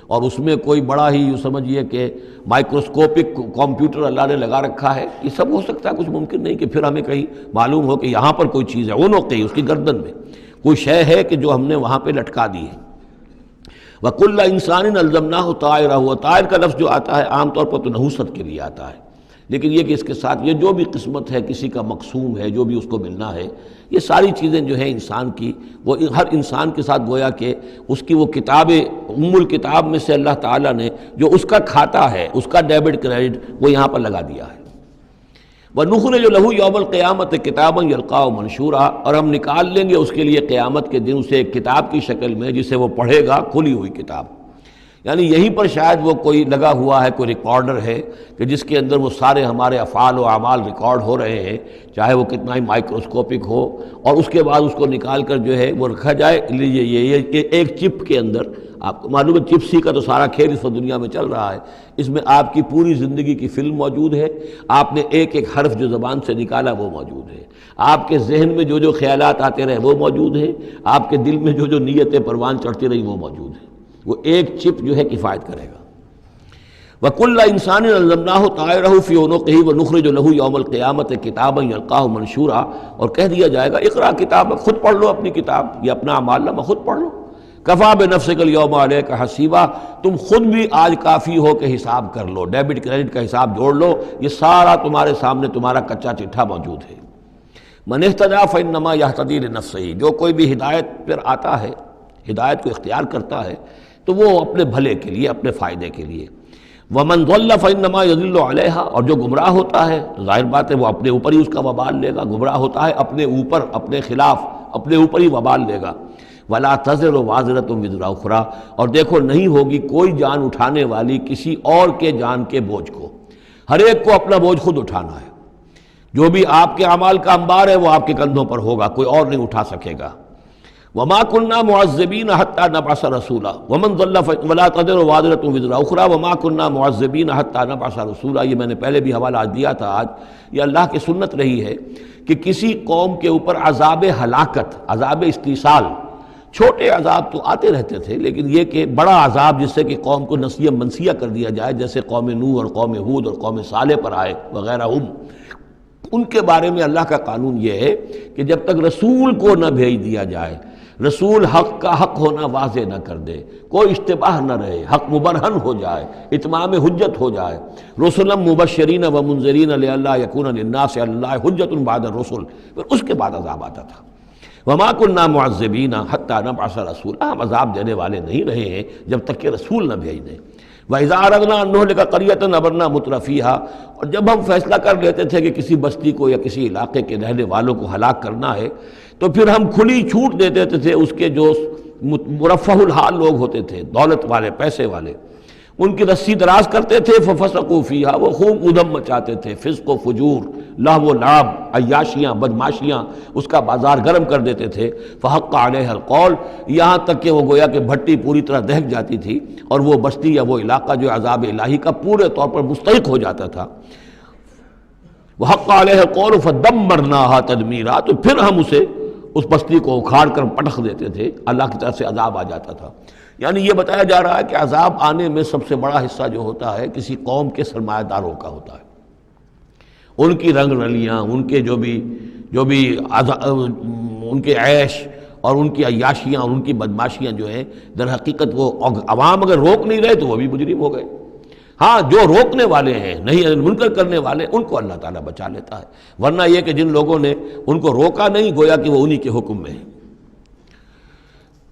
اور اس میں کوئی بڑا ہی یوں سمجھیے کہ مائکروسکوپک کمپیوٹر اللہ نے لگا رکھا ہے. یہ سب ہو سکتا ہے، کچھ ممکن نہیں کہ پھر ہمیں کہیں معلوم ہو کہ یہاں پر کوئی چیز ہے، وہ نوقے اس کی گردن میں کوئی شے ہے کہ جو ہم نے وہاں پہ لٹکا دی ہے. وَكُلَّ إِنسَانٍ أَلْزَمْنَاهُ طَائِرَهُ، طائر کا لفظ جو آتا ہے عام طور پر تو نحوست کے لیے آتا ہے، لیکن یہ کہ اس کے ساتھ یہ جو بھی قسمت ہے، کسی کا مقسوم ہے، جو بھی اس کو ملنا ہے، یہ ساری چیزیں جو ہیں انسان کی، وہ ہر انسان کے ساتھ گویا کہ اس کی وہ کتاب ام الکتاب میں سے اللہ تعالیٰ نے جو اس کا کھاتا ہے، اس کا ڈیبٹ کریڈٹ وہ یہاں پر لگا دیا ہے. وَنُخْرِجُ لَهُ يَوْمَ الْقِيَامَةِ كِتَابًا يَلْقَاهُ مَنشُورًا، اور ہم نکال لیں گے اس کے لیے قیامت کے دن اسے ایک کتاب کی شکل میں جسے وہ پڑھے گا، کھلی ہوئی کتاب. یعنی یہیں پر شاید وہ کوئی لگا ہوا ہے، کوئی ریکارڈر ہے کہ جس کے اندر وہ سارے ہمارے افعال و اعمال ریکارڈ ہو رہے ہیں، چاہے وہ کتنا ہی مائکروسکوپک ہو، اور اس کے بعد اس کو نکال کر جو ہے وہ رکھا جائے. یہ ایک چپ کے اندر، آپ کو معلوم ہے چپسی کا تو سارا کھیل اس وقت دنیا میں چل رہا ہے، اس میں آپ کی پوری زندگی کی فلم موجود ہے، آپ نے ایک ایک حرف جو زبان سے نکالا وہ موجود ہے، آپ کے ذہن میں جو جو خیالات آتے رہے وہ موجود ہے، آپ کے دل میں جو جو نیتیں پروان چڑھتی رہی وہ موجود ہے. وہ ایک چپ جو ہے کفایت کرے گا. وَكُلَّ إِنسَانٍ أَلْزَمْنَاهُ طَائِرَهُ فِي عُنُقِهِ وَنُخْرِجُ لَهُ يَوْمَ الْقِيَامَةِ كِتَابًا يَلْقَاهُ مَنشُورًا، اور کہہ دیا جائے گا اقرا کتابک، خود پڑھ لو اپنی کتاب، یہ اپنا اعمال نامہ خود پڑھ لو. کفا بنفسک اليوم علیک حسیبا، تم خود بھی آج کافی ہو کہ حساب کر لو، ڈیبٹ کریڈٹ کا حساب جوڑ لو، یہ سارا تمہارے سامنے تمہارا کچا چٹھا موجود ہے. من اہتدی فانما یہتدی لنفسہ، جو کوئی بھی ہدایت پر آتا ہے، ہدایت کو اختیار کرتا ہے تو وہ اپنے بھلے کے لیے، اپنے فائدے کے لیے. ومن ضل فانما یضل علیہا، اور جو گمراہ ہوتا ہے تو ظاہر بات ہے وہ اپنے اوپر ہی اس کا وبال لے گا، گمراہ ہوتا ہے اپنے اوپر، اپنے خلاف، اپنے اوپر ہی وبال لے گا. ولا تزر وازرۃ وزر اخری، اور دیکھو نہیں ہوگی کوئی جان اٹھانے والی کسی اور کے جان کے بوجھ کو، ہر ایک کو اپنا بوجھ خود اٹھانا ہے. جو بھی آپ کے اعمال کا انبار ہے وہ آپ کے کندھوں پر ہوگا، کوئی اور نہیں اٹھا سکے گا. وما كنا معذبين حتى نبعث رسولا ومن ضل ولا تزر وازرة وزر اخرى وما كنا معذبين حتى نبعث رسولا. یہ میں نے پہلے بھی حوالہ دیا تھا. آج یہ اللہ کی سنت رہی ہے کہ کسی قوم کے اوپر عذاب ہلاکت، عذاب استیصال، چھوٹے عذاب تو آتے رہتے تھے، لیکن یہ کہ بڑا عذاب جس سے کہ قوم کو نسیہ منسیہ کر دیا جائے، جیسے قوم نوح اور قوم ہود اور قوم صالح پر آئے وغیرہ، ان کے بارے میں اللہ کا قانون یہ ہے کہ جب تک رسول کو نہ بھیج دیا جائے، رسول حق کا حق ہونا واضح نہ کر دے، کوئی اشتباہ نہ رہے، حق مبرہن ہو جائے، اتمام حجت ہو جائے. رسلا مبشرین و منذرین لئلا یکون للناس علی اللہ حجت بعد الرسل، پھر اس کے بعد عذاب آتا تھا. وما كنا معذبین حتی نبعث رسولا، ہم عذاب دینے والے نہیں رہے ہیں جب تک کہ رسول نہ بھیج دیں. وَإِذَا أَرَدْنَا أَن نُهْلِكَ قَرْيَةً أَمَرْنَا مُتْرَفِيهَا، اور جب ہم فیصلہ کر لیتے تھے کہ کسی بستی کو یا کسی علاقے کے رہنے والوں کو ہلاک کرنا ہے تو پھر ہم کھلی چھوٹ دے دیتے تھے اس کے جو مرفہ الحال لوگ ہوتے تھے، دولت والے، پیسے والے، ان کی رسی دراز کرتے تھے. فَفَسَقُوا فِيهَا، وہ خوب ادھم مچاتے تھے، فسق و فجور، لہو و لعب، عیاشیاں، بدماشیاں، اس کا بازار گرم کر دیتے تھے. فحق علیہ القول، یہاں تک کہ وہ گویا کہ بھٹی پوری طرح دہک جاتی تھی اور وہ بستی یا وہ علاقہ جو عذاب الہی کا پورے طور پر مستحق ہو جاتا تھا. وحق علیہ القول فدمرناها تدمیرا، تو پھر ہم اسے، اس بستی کو اکھاڑ کر پٹخ دیتے تھے، اللہ کی طرف سے عذاب آ جاتا تھا. یعنی یہ بتایا جا رہا ہے کہ عذاب آنے میں سب سے بڑا حصہ جو ہوتا ہے کسی قوم کے سرمایہ داروں کا ہوتا ہے، ان کی رنگ رلیاں، ان کے جو بھی ان کے عیش اور ان کی عیاشیاں اور ان کی بدماشیاں جو ہیں، در حقیقت وہ عوام اگر روک نہیں رہے تو وہ بھی مجرم ہو گئے۔ ہاں جو روکنے والے ہیں، نہیں منکر کرنے والے، ان کو اللہ تعالیٰ بچا لیتا ہے، ورنہ یہ کہ جن لوگوں نے ان کو روکا نہیں، گویا کہ وہ انہی کے حکم میں ہیں۔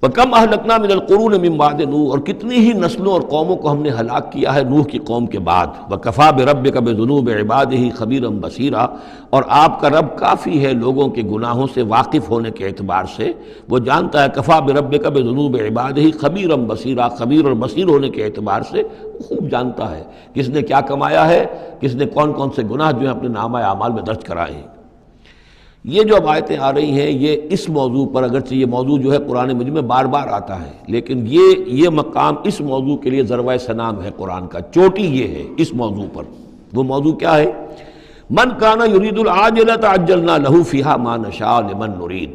وَكَمْ أَهْلَكْنَا مِنَ الْقُرُونِ مِنْ بَعْدِ نوح، اور کتنی ہی نسلوں اور قوموں کو ہم نے ہلاک کیا ہے نوح کی قوم کے بعد۔ وَكَفَىٰ بِرَبِّكَ بِذُنُوبِ عِبَادِهِ خَبِيرًا بَصِيرًا، اور آپ کا رب کافی ہے لوگوں کے گناہوں سے واقف ہونے کے اعتبار سے، وہ جانتا ہے۔ کفیٰ بِرَبِّكَ بِذُنُوبِ عِبَادِهِ خَبِيرًا بَصِيرًا، خبیر اور بصیر ہونے کے اعتبار سے خوب جانتا ہے کس نے کیا کمایا ہے، کس نے کون کون سے گناہ جو ہیں اپنے نامہ اعمال میں درج کرائے ہیں۔ یہ جو اب آیتیں آ رہی ہیں یہ اس موضوع پر، اگرچہ یہ موضوع جو ہے قرآن مجید میں بار بار آتا ہے، لیکن یہ مقام اس موضوع کے لیے ذروۂ سنام ہے قرآن کا، چوٹی یہ ہے اس موضوع پر۔ وہ موضوع کیا ہے؟ من کان یرید العاجلۃ عجلنا لہ فیہا ما نشاء لمن نرید،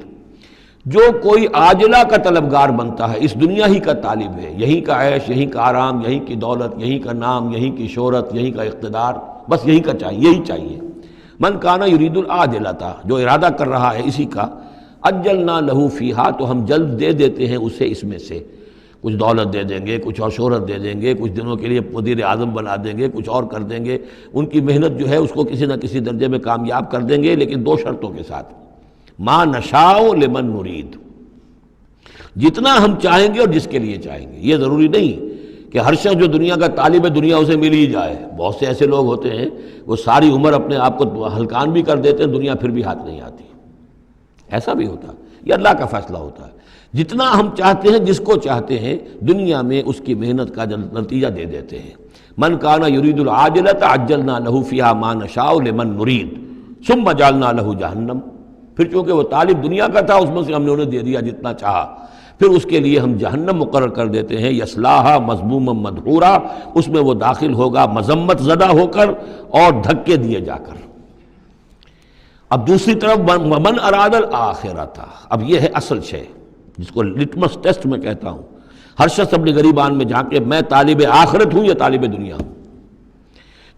جو کوئی عاجلہ کا طلبگار بنتا ہے، اس دنیا ہی کا طالب ہے، یہیں کا عیش، یہیں کا آرام، یہیں کی دولت، یہیں کا نام، یہیں کی شہرت، یہیں کا اقتدار، بس یہیں کا چاہیے، یہی چاہیے۔ من کانا یرید العاجلۃ، جو ارادہ کر رہا ہے اسی کا، عجلنا لہ فیہا، تو ہم جلد دے دیتے ہیں اسے اس میں سے، کچھ دولت دے دیں گے، کچھ اور شہرت دے دیں گے، کچھ دنوں کے لیے وزیر اعظم بنا دیں گے، کچھ اور کر دیں گے، ان کی محنت جو ہے اس کو کسی نہ کسی درجے میں کامیاب کر دیں گے، لیکن دو شرطوں کے ساتھ۔ ما نشاء لمن نرید، جتنا ہم چاہیں گے اور جس کے لیے چاہیں گے۔ یہ ضروری نہیں کہ ہر شخص جو دنیا کا طالب ہے دنیا اسے مل ہی جائے۔ بہت سے ایسے لوگ ہوتے ہیں وہ ساری عمر اپنے آپ کو ہلکان بھی کر دیتے ہیں، دنیا پھر بھی ہاتھ نہیں آتی، ایسا بھی ہوتا ہے۔ یہ اللہ کا فیصلہ ہوتا ہے، جتنا ہم چاہتے ہیں، جس کو چاہتے ہیں، دنیا میں اس کی محنت کا نتیجہ دے دیتے ہیں۔ من کان یرید العاجلۃ عجلنا لہ فیہا ما نشاء لمن نرید ثم جعلنا لہ جہنم، پھر چونکہ وہ طالب دنیا کا تھا، اس میں سے ہم نے انہیں دے دیا جتنا چاہا، پھر اس کے لیے ہم جہنم مقرر کر دیتے ہیں، یصلاھا مذموما مدحورا، اس میں وہ داخل ہوگا مذمت زدہ ہو کر اور دھکے دیے جا کر۔ اب دوسری طرف من اراد الآخرۃ، اب یہ ہے اصل شے جس کو لٹمس ٹیسٹ میں کہتا ہوں۔ ہر شخص اپنے گریبان میں جھانکے، میں طالب آخرت ہوں یا طالب دنیا ہوں؟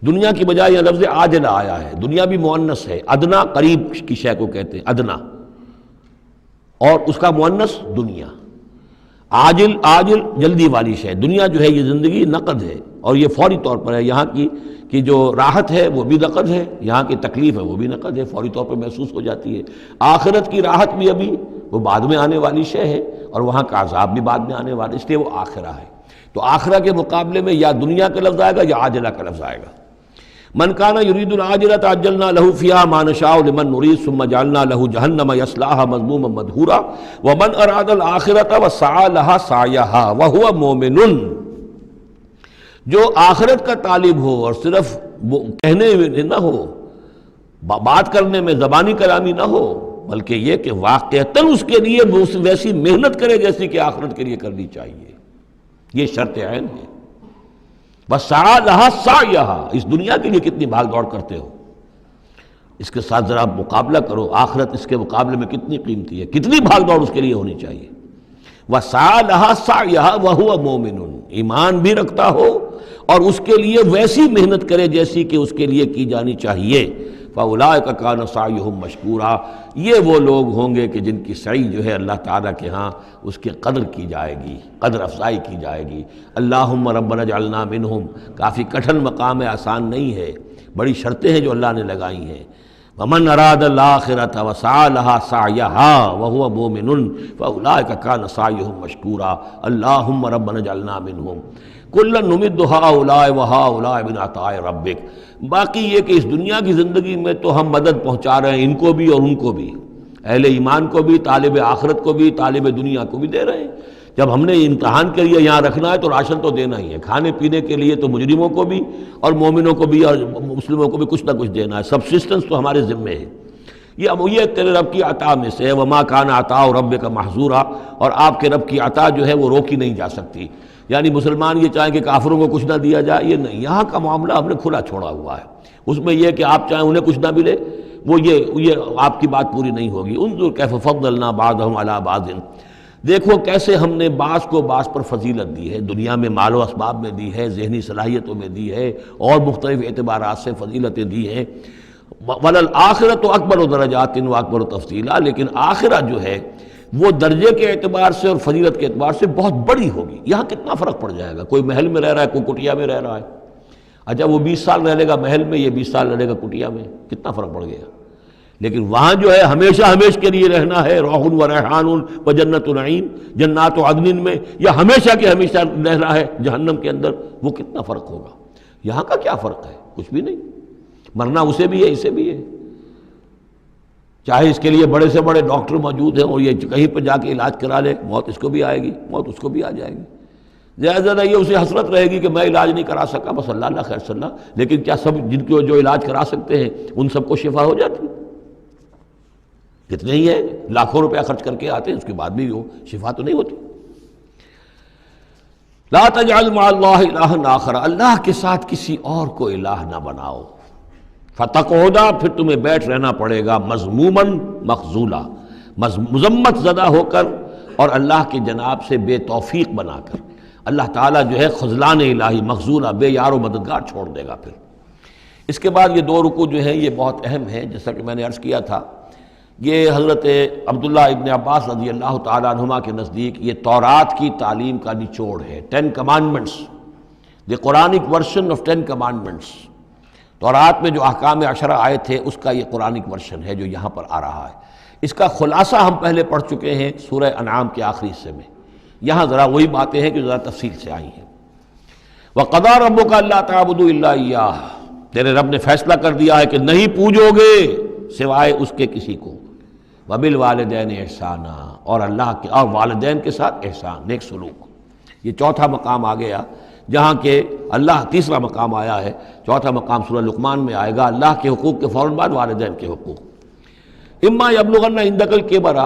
دنیا کی بجائے یہ لفظ عاجلہ آیا ہے، دنیا بھی مؤنث ہے، ادنا قریب کی شے کو کہتے ہیں ادنا، اور اس کا مؤنث دنیا۔ عاجل جلدی والی شے، دنیا جو ہے یہ زندگی نقد ہے، اور یہ فوری طور پر ہے، یہاں کی جو راحت ہے وہ بھی نقد ہے، یہاں کی تکلیف ہے وہ بھی نقد ہے، فوری طور پر محسوس ہو جاتی ہے۔ آخرت کی راحت بھی ابھی وہ بعد میں آنے والی شے ہے، اور وہاں کا عذاب بھی بعد میں آنے والا، اس لیے وہ آخرہ ہے۔ تو آخرہ کے مقابلے میں یا دنیا کا لفظ آئے گا یا عاجلہ کا لفظ آئے گا۔ من کان یرید العاجلۃ عجلنا لہ فیہا ما نشاء لمن نرید ثم جعلنا لہ جہنم یصلاھا مذموما مدحورا ومن اراد الآخرۃ وسعی لہا سعیہا وہو مومن، جو آخرت کا طالب ہو اور صرف کہنے میں نہ ہو، بات کرنے میں زبانی کلامی نہ ہو، بلکہ یہ کہ واقعتاً اس کے لیے ویسی محنت کرے جیسی کہ آخرت کے لیے کرنی چاہیے، یہ شرط عین ہے۔ وَسَعَى لَهَا سَعْيَهَا، اس دنیا کے لیے کتنی بھاگ دوڑ کرتے ہو، اس کے ساتھ ذرا مقابلہ کرو، آخرت اس کے مقابلے میں کتنی قیمتی ہے، کتنی بھاگ دوڑ اس کے لیے ہونی چاہیے۔ وَسَعَى لَهَا سَعْيَهَا وَهُوَ مُؤْمِنٌ، ایمان بھی رکھتا ہو اور اس کے لیے ویسی محنت کرے جیسی کہ اس کے لیے کی جانی چاہیے۔ فَأُولَٰئِكَ كَانَ سَعْيُهُمْ مَشْكُورًا، یہ وہ لوگ ہوں گے کہ جن کی سعی جو ہے اللہ تعالیٰ کے ہاں اس کی قدر کی جائے گی، قدر افزائی کی جائے گی۔ اللہم ربنا اجعلنا منہم، کافی کٹھن مقام ہے، آسان نہیں ہے، بڑی شرطیں ہیں جو اللہ نے لگائی ہیں۔ ومن اراد الآخرۃ وسعى لها سعیہا وہو مومن فاولئک کان سعیہم مشکورا اللہم ربنا اجعلنا منہم کلا نمد ہؤلاء وہؤلاء من عطاء ربک۔ باقی یہ کہ اس دنیا کی زندگی میں تو ہم مدد پہنچا رہے ہیں ان کو بھی اور ان کو بھی، اہل ایمان کو بھی، طالب آخرت کو بھی، طالب دنیا کو بھی دے رہے ہیں۔ جب ہم نے امتحان کے لیے یہاں رکھنا ہے تو راشن تو دینا ہی ہے، کھانے پینے کے لیے تو مجرموں کو بھی اور مومنوں کو بھی اور مسلموں کو بھی کچھ نہ کچھ دینا ہے، سبسسٹنس تو ہمارے ذمے ہے۔ یہ تیرے رب کی عطا میں سے ہے، وما کان عطاء ربک محظورا، اور آپ کے رب کی عطا جو ہے وہ روکی نہیں جا سکتی۔ یعنی مسلمان یہ چاہیں کہ کافروں کو کچھ نہ دیا جائے، یہ نہیں، یہاں کا معاملہ ہم نے کھلا چھوڑا ہوا ہے، اس میں یہ کہ آپ چاہیں انہیں کچھ نہ ملے، وہ یہ آپ کی بات پوری نہیں ہوگی۔ انظر کیف فضلنا بعضهم علی بعض، دیکھو کیسے ہم نے بعض کو بعض پر فضیلت دی ہے، دنیا میں مال و اسباب میں دی ہے، ذہنی صلاحیتوں میں دی ہے، اور مختلف اعتبارات سے فضیلتیں دی ہیں۔ وَلَلْآخِرَةُ أَكْبَرُ دَرَجَاتٍ وَأَكْبَرُ تَفْضِيلًا، لیکن آخرت جو ہے وہ درجے کے اعتبار سے اور فضیلت کے اعتبار سے بہت بڑی ہوگی۔ یہاں کتنا فرق پڑ جائے گا، کوئی محل میں رہ رہا ہے، کوئی کٹیا میں رہ رہا ہے۔ اچھا وہ 20 سال رہ لے گا محل میں، یہ 20 سال رہے گا کٹیا میں، کتنا فرق پڑ گیا۔ لیکن وہاں جو ہے ہمیشہ ہمیشہ کے لیے رہنا ہے، روح و ریحان و جنت نعیم، جنات و عدن میں، یا ہمیشہ کے ہمیشہ رہنا ہے جہنم کے اندر، وہ کتنا فرق ہوگا۔ یہاں کا کیا فرق ہے؟ کچھ بھی نہیں، مرنا اسے بھی ہے اسے بھی ہے۔ چاہے اس کے لیے بڑے سے بڑے ڈاکٹر موجود ہیں اور یہ کہیں پہ جا کے علاج کرا لے، موت اس کو بھی آئے گی، موت اس کو بھی آ جائے گی۔ زیادہ یہ اسے حسرت رہے گی کہ میں علاج نہیں کرا سکا، بس اللہ اللہ خیر صلی اللہ، لیکن کیا سب جن کو جو علاج کرا سکتے ہیں ان سب کو شفا ہو جاتی؟ کتنے ہی ہیں لاکھوں روپیہ خرچ کر کے آتے ہیں، اس کے بعد بھی وہ شفا تو نہیں ہوتی۔ لا تجعل مع اللہ الہا آخر، اللہ کے ساتھ کسی اور کو الہ نہ بناؤ۔ فتقعد، پھر تمہیں بیٹھ رہنا پڑے گا مذموما مخذولا، مذمت زدہ ہو کر اور اللہ کی جناب سے بے توفیق بنا کر۔ اللہ تعالیٰ جو ہے خذلان الہی، مخذولا، بے یار و مددگار چھوڑ دے گا۔ پھر اس کے بعد یہ دو رکوع جو ہیں یہ بہت اہم ہیں، جیسا کہ میں نے عرض کیا تھا، یہ حضرت عبداللہ ابن عباس رضی اللہ تعالیٰ عنہما کے نزدیک یہ تورات کی تعلیم کا نچوڑ ہے، 10 commandments, the Quranic version of 10 commandments. تورات میں جو احکام عشرہ آئے تھے اس کا یہ قرآنک ورژن ہے جو یہاں پر آ رہا ہے۔ اس کا خلاصہ ہم پہلے پڑھ چکے ہیں سورہ انعام کے آخری حصے میں، یہاں ذرا وہی باتیں ہیں کہ ذرا تفصیل سے آئی ہیں۔ وَقَضَىٰ رَبُّكَ أَلَّا تَعْبُدُوا إِلَّا إِيَّاهُ، تیرے رب نے فیصلہ کر دیا ہے کہ نہیں پوجو گے سوائے اس کے کسی کو۔ وَبِالْوَالِدَيْنِ إِحْسَانًا، اور اللہ کے اور والدین کے ساتھ احسان، نیک سلوک۔ یہ چوتھا مقام آ گیا جہاں کہ اللہ، تیسرا مقام آیا ہے، چوتھا مقام سورہ لقمان میں آئے گا، اللہ کے حقوق کے فوراً بعد والدین کے حقوق۔ اما یبلغن عندک الکبر،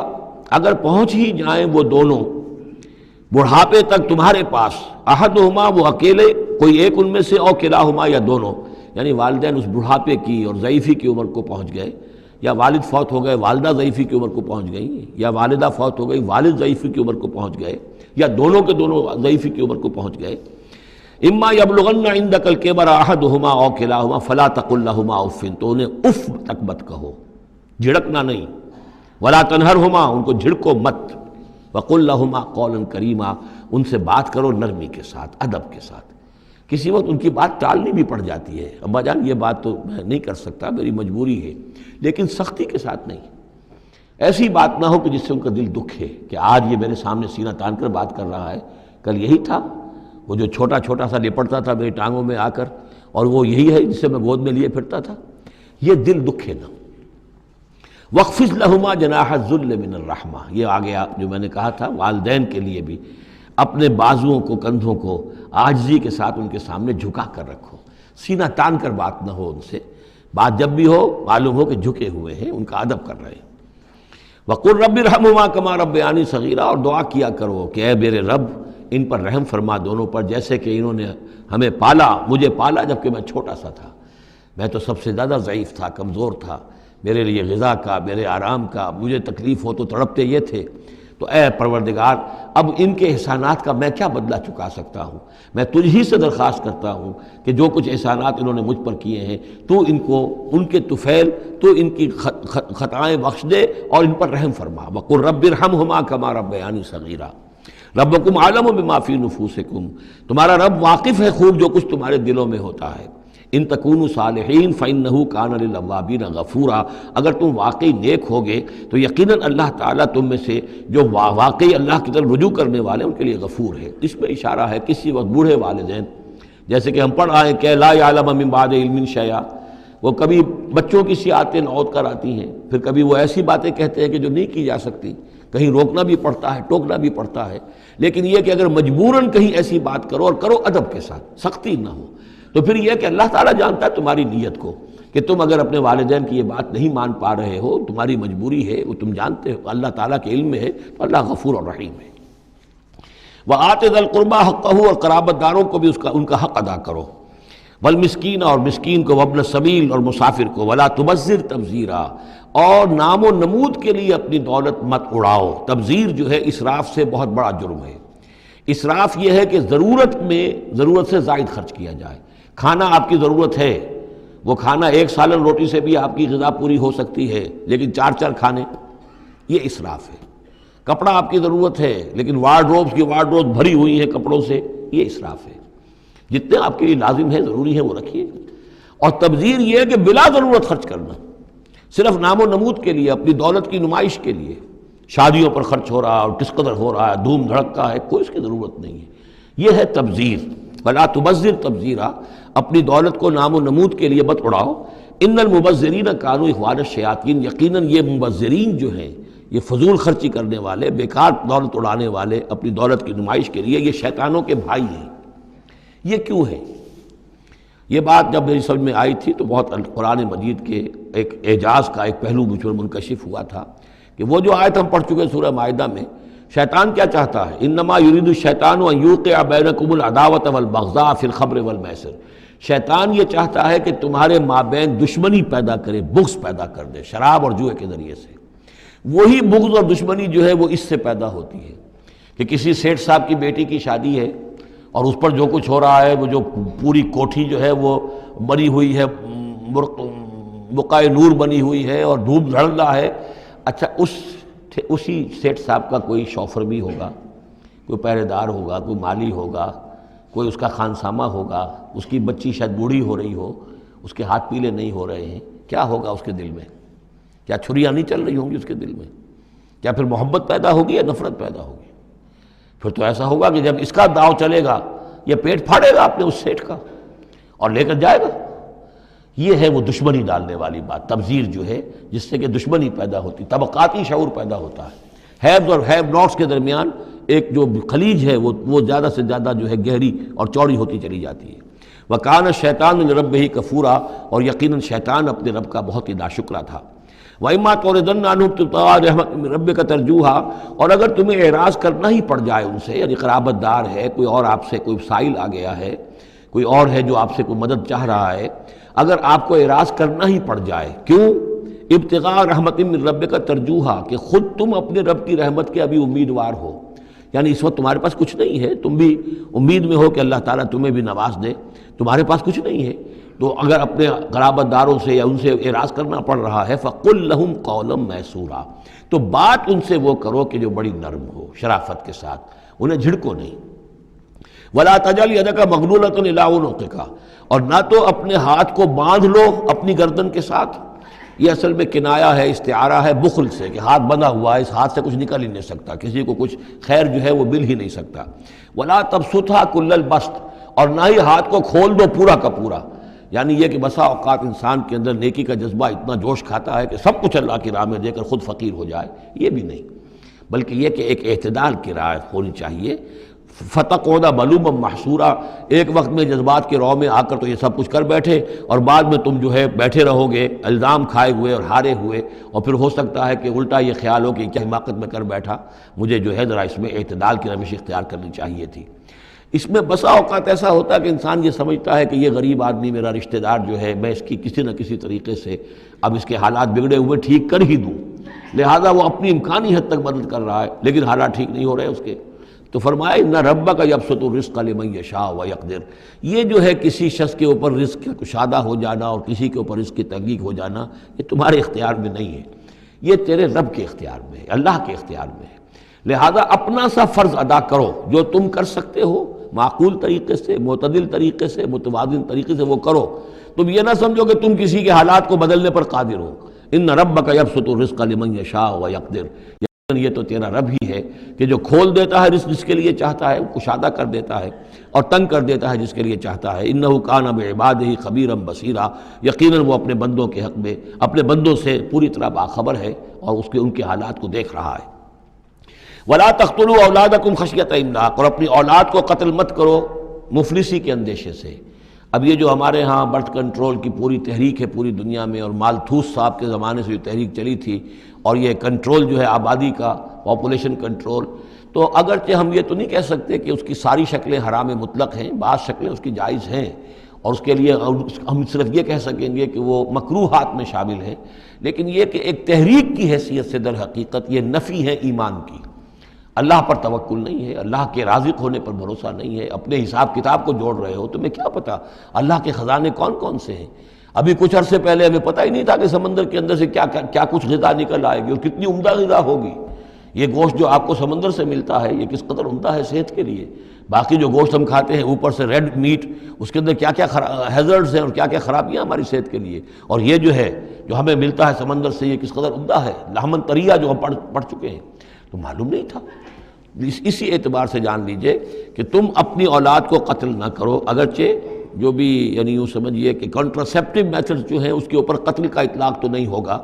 اگر پہنچ ہی جائیں وہ دونوں بڑھاپے تک تمہارے پاس، احدہما، وہ اکیلے، کوئی ایک ان میں سے، او کلاہما، یا دونوں، یعنی والدین اس بڑھاپے کی اور ضعیفی کی عمر کو پہنچ گئے، یا والد فوت ہو گئے والدہ ضعیفی کی عمر کو پہنچ گئی، یا والدہ فوت ہو گئی والد ضعیفی کی عمر کو پہنچ گئے، یا دونوں کے دونوں ضعیفی کی عمر کو پہنچ گئے۔ اما یبلغن عندک الکبر احدہما او کلاہما فلا تقل لہما اف، تو انہیں اف تک مت کہو، جھڑکنا نہیں، ولا تنہرہما، ان کو جھڑکو مت، وقل لہما قولا کریما، ان سے بات کرو نرمی کے ساتھ، ادب کے ساتھ۔ کسی وقت ان کی بات ٹالنی بھی پڑ جاتی ہے، ابا جان یہ بات تو میں نہیں کر سکتا، میری مجبوری ہے، لیکن سختی کے ساتھ نہیں۔ ایسی بات نہ ہو کہ جس سے ان کا دل دکھے کہ آج یہ میرے سامنے سینہ تان کر بات کر رہا ہے، کل یہی تھا وہ جو چھوٹا چھوٹا سا لپٹتا تھا میری ٹانگوں میں آ کر، اور وہ یہی ہے جسے میں گود میں لیے پھرتا تھا، یہ دل دکھے نہ۔ وَاخْفِضْ لَهُمَا جَنَاحَ الذُّلِّ مِنَ الرَّحْمَةِ، یہ آ گیا جو میں نے کہا تھا، والدین کے لیے بھی اپنے بازوؤں کو، کندھوں کو عاجزی کے ساتھ ان کے سامنے جھکا کر رکھو، سینہ تان کر بات نہ ہو ان سے، بات جب بھی ہو معلوم ہو کہ جھکے ہوئے ہیں، ان کا ادب کر رہے ہیں۔ وَقُلْ رَبِّ ارْحَمْهُمَا كَمَا رَبَّيَانِي صَغِيرًا، اور دعا کیا کرو کہ اے میرے رب ان پر رحم فرما دونوں پر، جیسے کہ انہوں نے ہمیں پالا، مجھے پالا جب کہ میں چھوٹا سا تھا، میں تو سب سے زیادہ ضعیف تھا، کمزور تھا، میرے لیے غذا کا، میرے آرام کا، مجھے تکلیف ہو تو تڑپتے یہ تھے، تو اے پروردگار اب ان کے احسانات کا میں کیا بدلہ چکا سکتا ہوں، میں تجھ ہی سے درخواست کرتا ہوں کہ جو کچھ احسانات انہوں نے مجھ پر کیے ہیں تو ان کو، ان کے طفیل، تو ان کی خطائیں بخش دے اور ان پر رحم فرما۔ وَقُلْ رَبِّ ارْحَمْهُمَا كَمَا رَبَّيَانِي صَغِيرًا رَبُّكُمْ أَعْلَمُ بِمَا فِي نُفُوسِكُمْ، تمہارا رب واقف ہے خوب جو کچھ تمہارے دلوں میں ہوتا ہے۔ ان تکونوا صالحین فإنہ کان للأوابین غفورا، اگر تم واقعی نیک ہوگے تو یقیناً اللہ تعالیٰ تم میں سے جو واقعی اللہ کی طرف رجوع کرنے والے ان کے لیے غفور ہے۔ اس میں اشارہ ہے کسی وقت بوڑھے والدین، جیسے کہ ہم پڑھ آئے کہ لا یعلم من بعد علم شیئا، وہ کبھی بچوں کی سی عادتیں نوت کر آتی ہیں، پھر کبھی وہ ایسی باتیں کہتے ہیں کہ جو نہیں کی جا سکتی، کہیں روکنا بھی پڑتا ہے، ٹوکنا بھی پڑتا ہے، لیکن یہ کہ اگر مجبوراً کہیں ایسی بات کرو اور کرو ادب کے ساتھ، سختی نہ ہو، تو پھر یہ کہ اللہ تعالیٰ جانتا ہے تمہاری نیت کو، کہ تم اگر اپنے والدین کی یہ بات نہیں مان پا رہے ہو، تمہاری مجبوری ہے، وہ تم جانتے ہو، اللہ تعالیٰ کے علم میں ہے، تو اللہ غفور اور رحیم ہے۔ وَآتِ ذَا الْقُرْبَىٰ حَقَّهُ، اور قرابت داروں کو بھی ان کا حق ادا کرو، والمسکین، اور مسکین کو، وابن السبیل، اور مسافر کو، ولا تبذر تبذیرا، اور نام و نمود کے لیے اپنی دولت مت اڑاؤ۔ تبذیر جو ہے اسراف سے بہت بڑا جرم ہے۔ اسراف یہ ہے کہ ضرورت میں ضرورت سے زائد خرچ کیا جائے۔ کھانا آپ کی ضرورت ہے، وہ کھانا ایک سالن روٹی سے بھی آپ کی غذا پوری ہو سکتی ہے، لیکن 4 کھانے، یہ اسراف ہے۔ کپڑا آپ کی ضرورت ہے لیکن وارڈروبس کی وارڈروبس بھری ہوئی ہیں کپڑوں سے، یہ اسراف ہے۔ جتنے آپ کے لیے لازم ہے، ضروری ہے، وہ رکھیے۔ اور تبذیر یہ ہے کہ بلا ضرورت خرچ کرنا، صرف نام و نمود کے لیے، اپنی دولت کی نمائش کے لیے، شادیوں پر خرچ ہو رہا ہے اور کس قدر ہو رہا ہے، دھوم دھڑکا ہے، کوئی اس کی ضرورت نہیں ہے۔ یہ ہے تبذیر۔ ولا تبذر تبذیرا، اپنی دولت کو نام و نمود کے لیے مت اڑاؤ۔ ان المبذرین کانوا اخوان الشیاطین، یقیناً یہ مبذرین جو ہیں، یہ فضول خرچی کرنے والے، بیکار دولت اڑانے والے اپنی دولت کی نمائش کے لیے، یہ شیطانوں کے بھائی ہیں۔ یہ کیوں ہے؟ یہ بات جب میری سمجھ میں آئی تھی تو بہت قرآن مجید کے ایک اعجاز کا ایک پہلو مجھ پر منکشف ہوا تھا کہ وہ جو آیت ہم پڑھ چکے سورہ مائدہ میں، شیطان کیا چاہتا ہے؟ انما یرید الشیطان ان یوقع بینکم العداوۃ والبغضاء فی الخمر والمیسر۔ شیطان یہ چاہتا ہے کہ تمہارے مابین دشمنی پیدا کرے، بغض پیدا کر دے شراب اور جوئے کے ذریعے سے۔ وہی بغض اور دشمنی جو ہے وہ اس سے پیدا ہوتی ہے کہ کسی سیٹھ صاحب کی بیٹی کی شادی ہے اور اس پر جو کچھ ہو رہا ہے، وہ جو پوری کوٹھی جو ہے وہ بنی ہوئی ہے، بقائے نور بنی ہوئی ہے اور دھوپ دھڑ رہا ہے۔ اچھا، اسی سیٹھ صاحب کا کوئی شوفر بھی ہوگا، کوئی پہرے دار ہوگا، کوئی مالی ہوگا، کوئی اس کا خانسامہ ہوگا، اس کی بچی شاید بوڑھی ہو رہی ہو، اس کے ہاتھ پیلے نہیں ہو رہے ہیں، کیا ہوگا اس کے دل میں؟ کیا چھریاں نہیں چل رہی ہوں گی اس کے دل میں؟ کیا پھر محبت پیدا ہوگی یا نفرت پیدا ہوگی؟ پھر تو ایسا ہوگا کہ جب اس کا داؤ چلے گا، یہ پیٹ پھاڑے گا اپنے اس سیٹھ کا اور لے کر جائے گا۔ یہ ہے وہ دشمنی ڈالنے والی بات، تبذیر جو ہے، جس سے کہ دشمنی پیدا ہوتی، طبقاتی شعور پیدا ہوتا ہے۔ ہیوز اور ہیو ناٹس کے درمیان ایک جو خلیج ہے وہ زیادہ سے زیادہ جو ہے گہری اور چوڑی ہوتی چلی جاتی ہے۔ وَكَانَ الشَّيْطَانُ لِرَبِّهِ كَفُورًا، اور یقیناً شیطان اپنے رب کا بہت ہی ناشکرا تھا۔ وَإِمَّا تُعْرِضَنَّ عَنْهُمْ ابْتِغَاءَ رَحْمَةٍ مِّن رَّبِّكَ تَرْجُوهَا، اور اگر تمہیں اعراض کرنا ہی پڑ جائے ان سے، یعنی قرابت دار ہے، کوئی اور آپ سے کوئی سائل آ گیا ہے، کوئی اور ہے جو آپ سے کوئی مدد چاہ رہا ہے، اگر آپ کو اعراض کرنا ہی پڑ جائے، کیوں؟ ابتغاء رحمت من ربک ترجوہا، کہ خود تم اپنے رب کی رحمت کے ابھی امیدوار ہو، یعنی اس وقت تمہارے پاس کچھ نہیں ہے، تم بھی امید میں ہو کہ اللہ تعالیٰ تمہیں بھی نواز دے، تمہارے پاس کچھ نہیں ہے، تو اگر اپنے قرابت داروں سے یا ان سے اعراض کرنا پڑ رہا ہے، فَقُلْ لَهُمْ قَوْلًا مَيْسُورًا، تو بات ان سے وہ کرو کہ جو بڑی نرم ہو، شرافت کے ساتھ، انہیں جھڑکو نہیں۔ وَلَا تَجْعَلْ يَدَكَ مَغْلُولَةً إِلَىٰ عُنُقِكَ، اور نہ تو اپنے ہاتھ کو باندھ لو اپنی گردن کے ساتھ، یہ اصل میں کنایا ہے، استعارہ ہے بخل سے، کہ ہاتھ بندھا ہوا ہے، اس ہاتھ سے کچھ نکل ہی نہیں سکتا، کسی کو کچھ خیر جو ہے وہ مل ہی نہیں سکتا۔ وَلَا تَبْسُطْهَا كُلَّ الْبَسْطِ، اور نہ ہی ہاتھ کو کھول دو پورا کا پورا، یعنی یہ کہ بسا اوقات انسان کے اندر نیکی کا جذبہ اتنا جوش کھاتا ہے کہ سب کچھ اللہ کی راہ میں دے کر خود فقیر ہو جائے، یہ بھی نہیں، بلکہ یہ کہ ایک اعتدال کی رعایت ہونی چاہیے۔ فَتَقْعُدَ مَلُومًا مَحْسُورًا، ایک وقت میں جذبات کے رو میں آ کر تو یہ سب کچھ کر بیٹھے، اور بعد میں تم جو ہے بیٹھے رہو گے الزام کھائے ہوئے اور ہارے ہوئے، اور پھر ہو سکتا ہے کہ الٹا یہ خیال ہو کہ کیا حماقت میں کر بیٹھا، مجھے جو ہے ذرا اس میں اعتدال کی روش اختیار کرنی چاہیے تھی۔ اس میں بسا اوقات ایسا ہوتا ہے کہ انسان یہ سمجھتا ہے کہ یہ غریب آدمی میرا رشتہ دار جو ہے، میں اس کی کسی نہ کسی طریقے سے اب اس کے حالات بگڑے ہوئے ٹھیک کر ہی دوں، لہذا وہ اپنی امکانی حد تک مدد کر رہا ہے، لیکن حالات ٹھیک نہیں ہو رہے اس کے، تو فرمایا اِنَّ رَبَّكَ يَبْسُطُ الرِّزْقَ لِمَن يَشَاءُ وَيَقْدِرُ، یہ جو ہے کسی شخص کے اوپر رزق کا کشادہ ہو جانا اور کسی کے اوپر رزق کی تحقیق ہو جانا، یہ تمہارے اختیار میں نہیں ہے، یہ تیرے رب کے اختیار میں ہے، اللہ کے اختیار میں ہے، لہذا اپنا سا فرض ادا کرو جو تم کر سکتے ہو، معقول طریقے سے، معتدل طریقے سے، متوازن طریقے سے وہ کرو، تم یہ نہ سمجھو کہ تم کسی کے حالات کو بدلنے پر قادر ہو۔ اِنَّ رَبَّكَ يَبْسُطُ الرِّزْقَ لِمَن يَشَاءُ وَيَقْدِرُ، یہ تو تیرا رب ہی ہے کہ جو کھول دیتا ہے رزق جس کے لیے چاہتا ہے، کشادہ کر دیتا ہے اور تنگ کر دیتا ہے جس کے لیے چاہتا ہے۔ اِنَّهُ كَانَ بِعِبَادِهِ خَبِيرًا بَصِيرًا، یقیناً وہ اپنے بندوں کے حق میں اپنے بندوں سے پوری طرح باخبر ہے اور ان کے حالات کو دیکھ رہا ہے۔ وَلَا تَقْتُلُوا أَوْلَادَكُمْ خَشْيَةَ إِمْلَاقٍ، اور اپنی اولاد کو قتل مت کرو مفلسی کے اندیشے سے۔ اب یہ جو ہمارے ہاں برتھ کنٹرول کی پوری تحریک ہے پوری دنیا میں، اور مالتھوس صاحب کے زمانے سے جو تحریک چلی تھی، اور یہ کنٹرول جو ہے آبادی کا، پاپولیشن کنٹرول، تو اگرچہ ہم یہ تو نہیں کہہ سکتے کہ اس کی ساری شکلیں حرام مطلق ہیں، بعض شکلیں اس کی جائز ہیں، اور اس کے لیے ہم صرف یہ کہہ سکیں گے کہ وہ مکروہات میں شامل ہے، لیکن یہ کہ ایک تحریک کی حیثیت سے در حقیقت یہ نفی ہے ایمان کی۔ اللہ پر توکل نہیں ہے، اللہ کے رازق ہونے پر بھروسہ نہیں ہے، اپنے حساب کتاب کو جوڑ رہے ہو، تمہیں کیا پتا اللہ کے خزانے کون کون سے ہیں؟ ابھی کچھ عرصے پہلے ہمیں پتہ ہی نہیں تھا کہ سمندر کے اندر سے کیا کچھ غذا نکل آئے گی اور کتنی عمدہ غذا ہوگی۔ یہ گوشت جو آپ کو سمندر سے ملتا ہے یہ کس قدر عمدہ ہے صحت کے لیے۔ باقی جو گوشت ہم کھاتے ہیں اوپر سے ریڈ میٹ، اس کے اندر کیا کیا ہیزرڈز ہیں اور کیا کیا خرابیاں ہماری صحت کے لیے، اور یہ جو ہے جو ہمیں ملتا ہے سمندر سے یہ کس قدر عمدہ ہے، لحمن طریہ جو ہم پڑھ چکے ہیں، تو معلوم نہیں تھا۔ اسی اعتبار سے جان لیجئے کہ تم اپنی اولاد کو قتل نہ کرو، اگرچہ جو بھی یعنی یوں سمجھیے کہ کنٹراسیپٹیو میتھڈز جو ہیں اس کے اوپر قتل کا اطلاق تو نہیں ہوگا،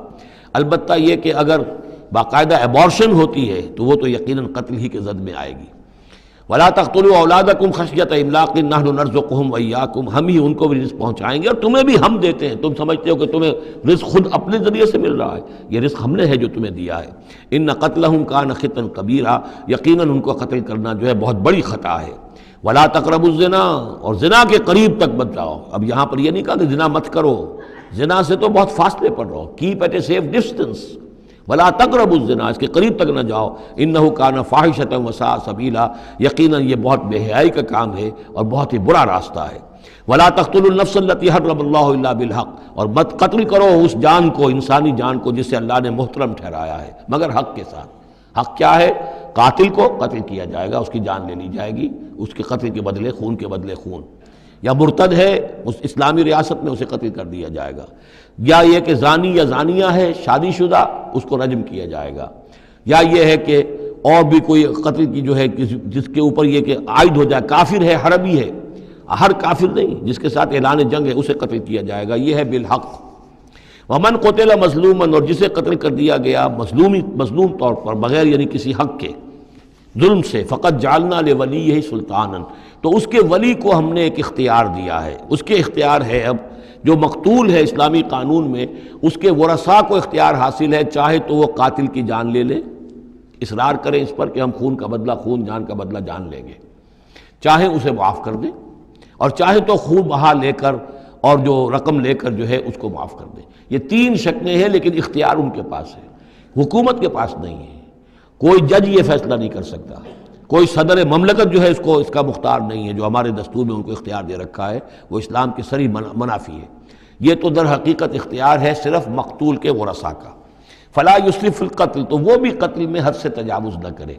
البتہ یہ کہ اگر باقاعدہ ایبارشن ہوتی ہے تو وہ تو یقیناً قتل ہی کے زد میں آئے گی۔ وَلَا تَقْتُلُوا أَوْلَادَكُمْ خَشْيَةَ إِمْلَاقٍ نَحْنُ نَرْزُقُهُمْ وَإِيَّاكُمْ، ہم ہی ان کو بھی رزق پہنچائیں گے اور تمہیں بھی ہم دیتے ہیں۔ تم سمجھتے ہو کہ تمہیں رزق خود اپنے ذریعے سے مل رہا ہے، یہ رزق ہم نے ہے جو تمہیں دیا ہے۔ إِنَّ قَتْلَهُمْ كَانَ خِطًا كَبِيرًا، یقیناً ان کو قتل کرنا جو ہے بہت بڑی خطا ہے۔ وَلَا تَقْرَبُوا الزِّنَا، اور زنا کے قریب تک مت جاؤ۔ اب یہاں پر یہ نہیں کہا کہ زنا مت کرو، زنا سے تو بہت فاصلے پر رہو، keep at a safe distance. ولا تقربوا الزنا، اس کے قریب تک نہ جاؤ، انہ کان فاحشۃ وساء سبیلا، یقیناً یہ بہت بے حیائی کا کام ہے اور بہت ہی برا راستہ ہے۔ ولا تقتلوا النفس التي حرم اللہ الا بالحق، اور مت قتل کرو اس جان کو، انسانی جان کو جسے اللہ نے محترم ٹھہرایا ہے مگر حق کے ساتھ۔ حق کیا ہے؟ قاتل کو قتل کیا جائے گا، اس کی جان لے لی جائے گی، اس کے قتل کے بدلے خون کے بدلے خون، یا مرتد ہے اس اسلامی ریاست میں اسے قتل کر دیا جائے گا، یا یہ کہ زانی یا زانیہ ہے شادی شدہ اس کو رجم کیا جائے گا، یا یہ ہے کہ اور بھی کوئی قتل کی جو ہے جس کے اوپر یہ کہ عائد ہو جائے، کافر ہے حربی ہے، ہر کافر نہیں، جس کے ساتھ اعلان جنگ ہے اسے قتل کیا جائے گا، یہ ہے بالحق۔ ومن قتل مظلوما، اور جسے قتل کر دیا گیا مظلوم طور پر بغیر یعنی کسی حق کے ظلم سے، فقط جعلنا لولیہ سلطانا، تو اس کے ولی کو ہم نے ایک اختیار دیا ہے، اس کے اختیار ہے اب جو مقتول ہے اسلامی قانون میں اس کے ورثاء کو اختیار حاصل ہے، چاہے تو وہ قاتل کی جان لے لے، اصرار کریں اس پر کہ ہم خون کا بدلہ خون، جان کا بدلہ جان لیں گے، چاہے اسے معاف کر دیں، اور چاہے تو خون بہا لے کر اور جو رقم لے کر جو ہے اس کو معاف کر دیں۔ یہ تین شکلیں ہیں، لیکن اختیار ان کے پاس ہے، حکومت کے پاس نہیں ہے، کوئی جج یہ فیصلہ نہیں کر سکتا، کوئی صدر مملکت جو ہے اس کا مختار نہیں ہے، جو ہمارے دستور میں ان کو اختیار دے رکھا ہے وہ اسلام کے صریح منافی ہے۔ یہ تو در حقیقت اختیار ہے صرف مقتول کے ورثاء کا۔ فلا یسرف فی القتل، تو وہ بھی قتل میں حد سے تجاوز نہ کرے،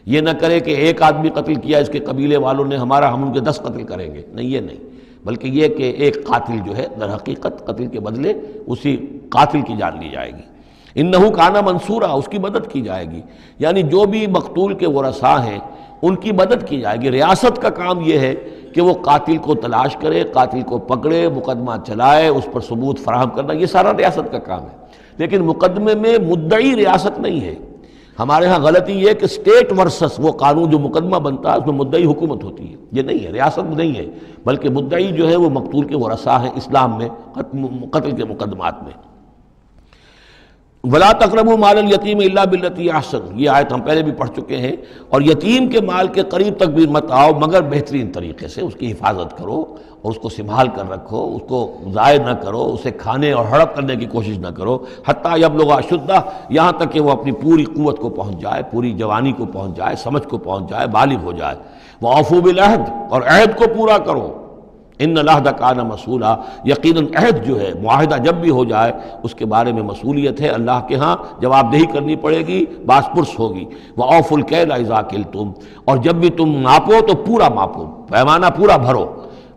یہ نہ کرے کہ ایک آدمی قتل کیا اس کے قبیلے والوں نے ہم ان کے 10 قتل کریں گے، نہیں، یہ نہیں، بلکہ یہ کہ ایک قاتل جو ہے در حقیقت قتل کے بدلے اسی قاتل کی جان لی جائے گی۔ انہ کان منصورا، اس کی مدد کی جائے گی، یعنی جو بھی مقتول کے ورثاء ہیں ان کی مدد کی جائے گی۔ ریاست کا کام یہ ہے کہ وہ قاتل کو تلاش کرے، قاتل کو پکڑے، مقدمہ چلائے، اس پر ثبوت فراہم کرنا، یہ سارا ریاست کا کام ہے، لیکن مقدمے میں مدعی ریاست نہیں ہے۔ ہمارے ہاں غلطی یہ ہے کہ اسٹیٹ ورسس وہ قانون جو مقدمہ بنتا ہے اس میں مدعی حکومت ہوتی ہے، یہ نہیں ہے، ریاست نہیں ہے، بلکہ مدعی جو ہے وہ مقتول کے ورثاء ہیں اسلام میں قتل کے مقدمات میں۔ ولا تقربوا مال الیتیم الا بالتی احسن، یہ آیت ہم پہلے بھی پڑھ چکے ہیں، اور یتیم کے مال کے قریب تک بھی مت آؤ مگر بہترین طریقے سے، اس کی حفاظت کرو اور اس کو سنبھال کر رکھو، اس کو ضائع نہ کرو، اسے کھانے اور ہڑپ کرنے کی کوشش نہ کرو، حتیٰ یبلغ اشدہ، یہاں تک کہ وہ اپنی پوری قوت کو پہنچ جائے، پوری جوانی کو پہنچ جائے، سمجھ کو پہنچ جائے، بالغ ہو جائے۔ وَأَوْفُوا بِالْعَهْدِ، اور عہد کو پورا کرو، ان العہد کان مسئولا، یقیناً عہد جو ہے معاہدہ جب بھی ہو جائے اس کے بارے میں مسئولیت ہے، اللہ کے ہاں جواب دہی کرنی پڑے گی، باس پرس ہوگی۔ وَأَوْفُوا الْكَيْلَ إِذَا كِلْتُمْ، اور جب بھی تم ماپو تو پورا ماپو، پیمانہ پورا بھرو۔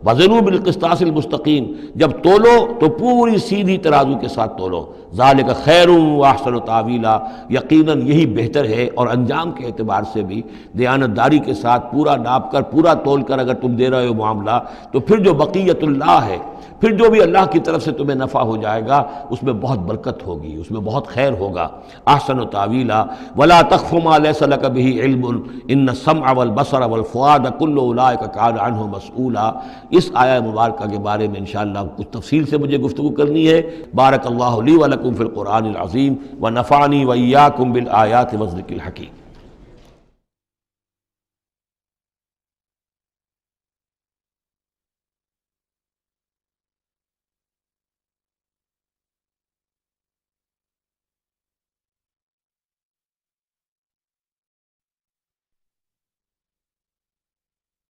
وزنوا بالقسطاس المستقیم، جب تولو تو پوری سیدھی ترازو کے ساتھ تولو۔ ذالک خیر واحسن تاویلا، یقیناً یہی بہتر ہے، اور انجام کے اعتبار سے بھی دیانتداری کے ساتھ پورا ناپ کر پورا تول کر اگر تم دے رہے ہو معاملہ، تو پھر جو بقیت اللہ ہے، پھر جو بھی اللہ کی طرف سے تمہیں نفع ہو جائے گا اس میں بہت برکت ہوگی، اس میں بہت خیر ہوگا۔ احسن تاویلا ولا تخف ما ليس لك به علم ان السمع والبصر والفؤاد كل اولئك كان عنه مسؤولا۔ اس آیہ مبارکہ کے بارے میں انشاءاللہ کچھ تفصیل سے مجھے گفتگو کرنی ہے۔ بارک اللہ لی ولکم فی القرآن العظیم ونفعنی وإیاکم بالآیات والذکر الحکیم۔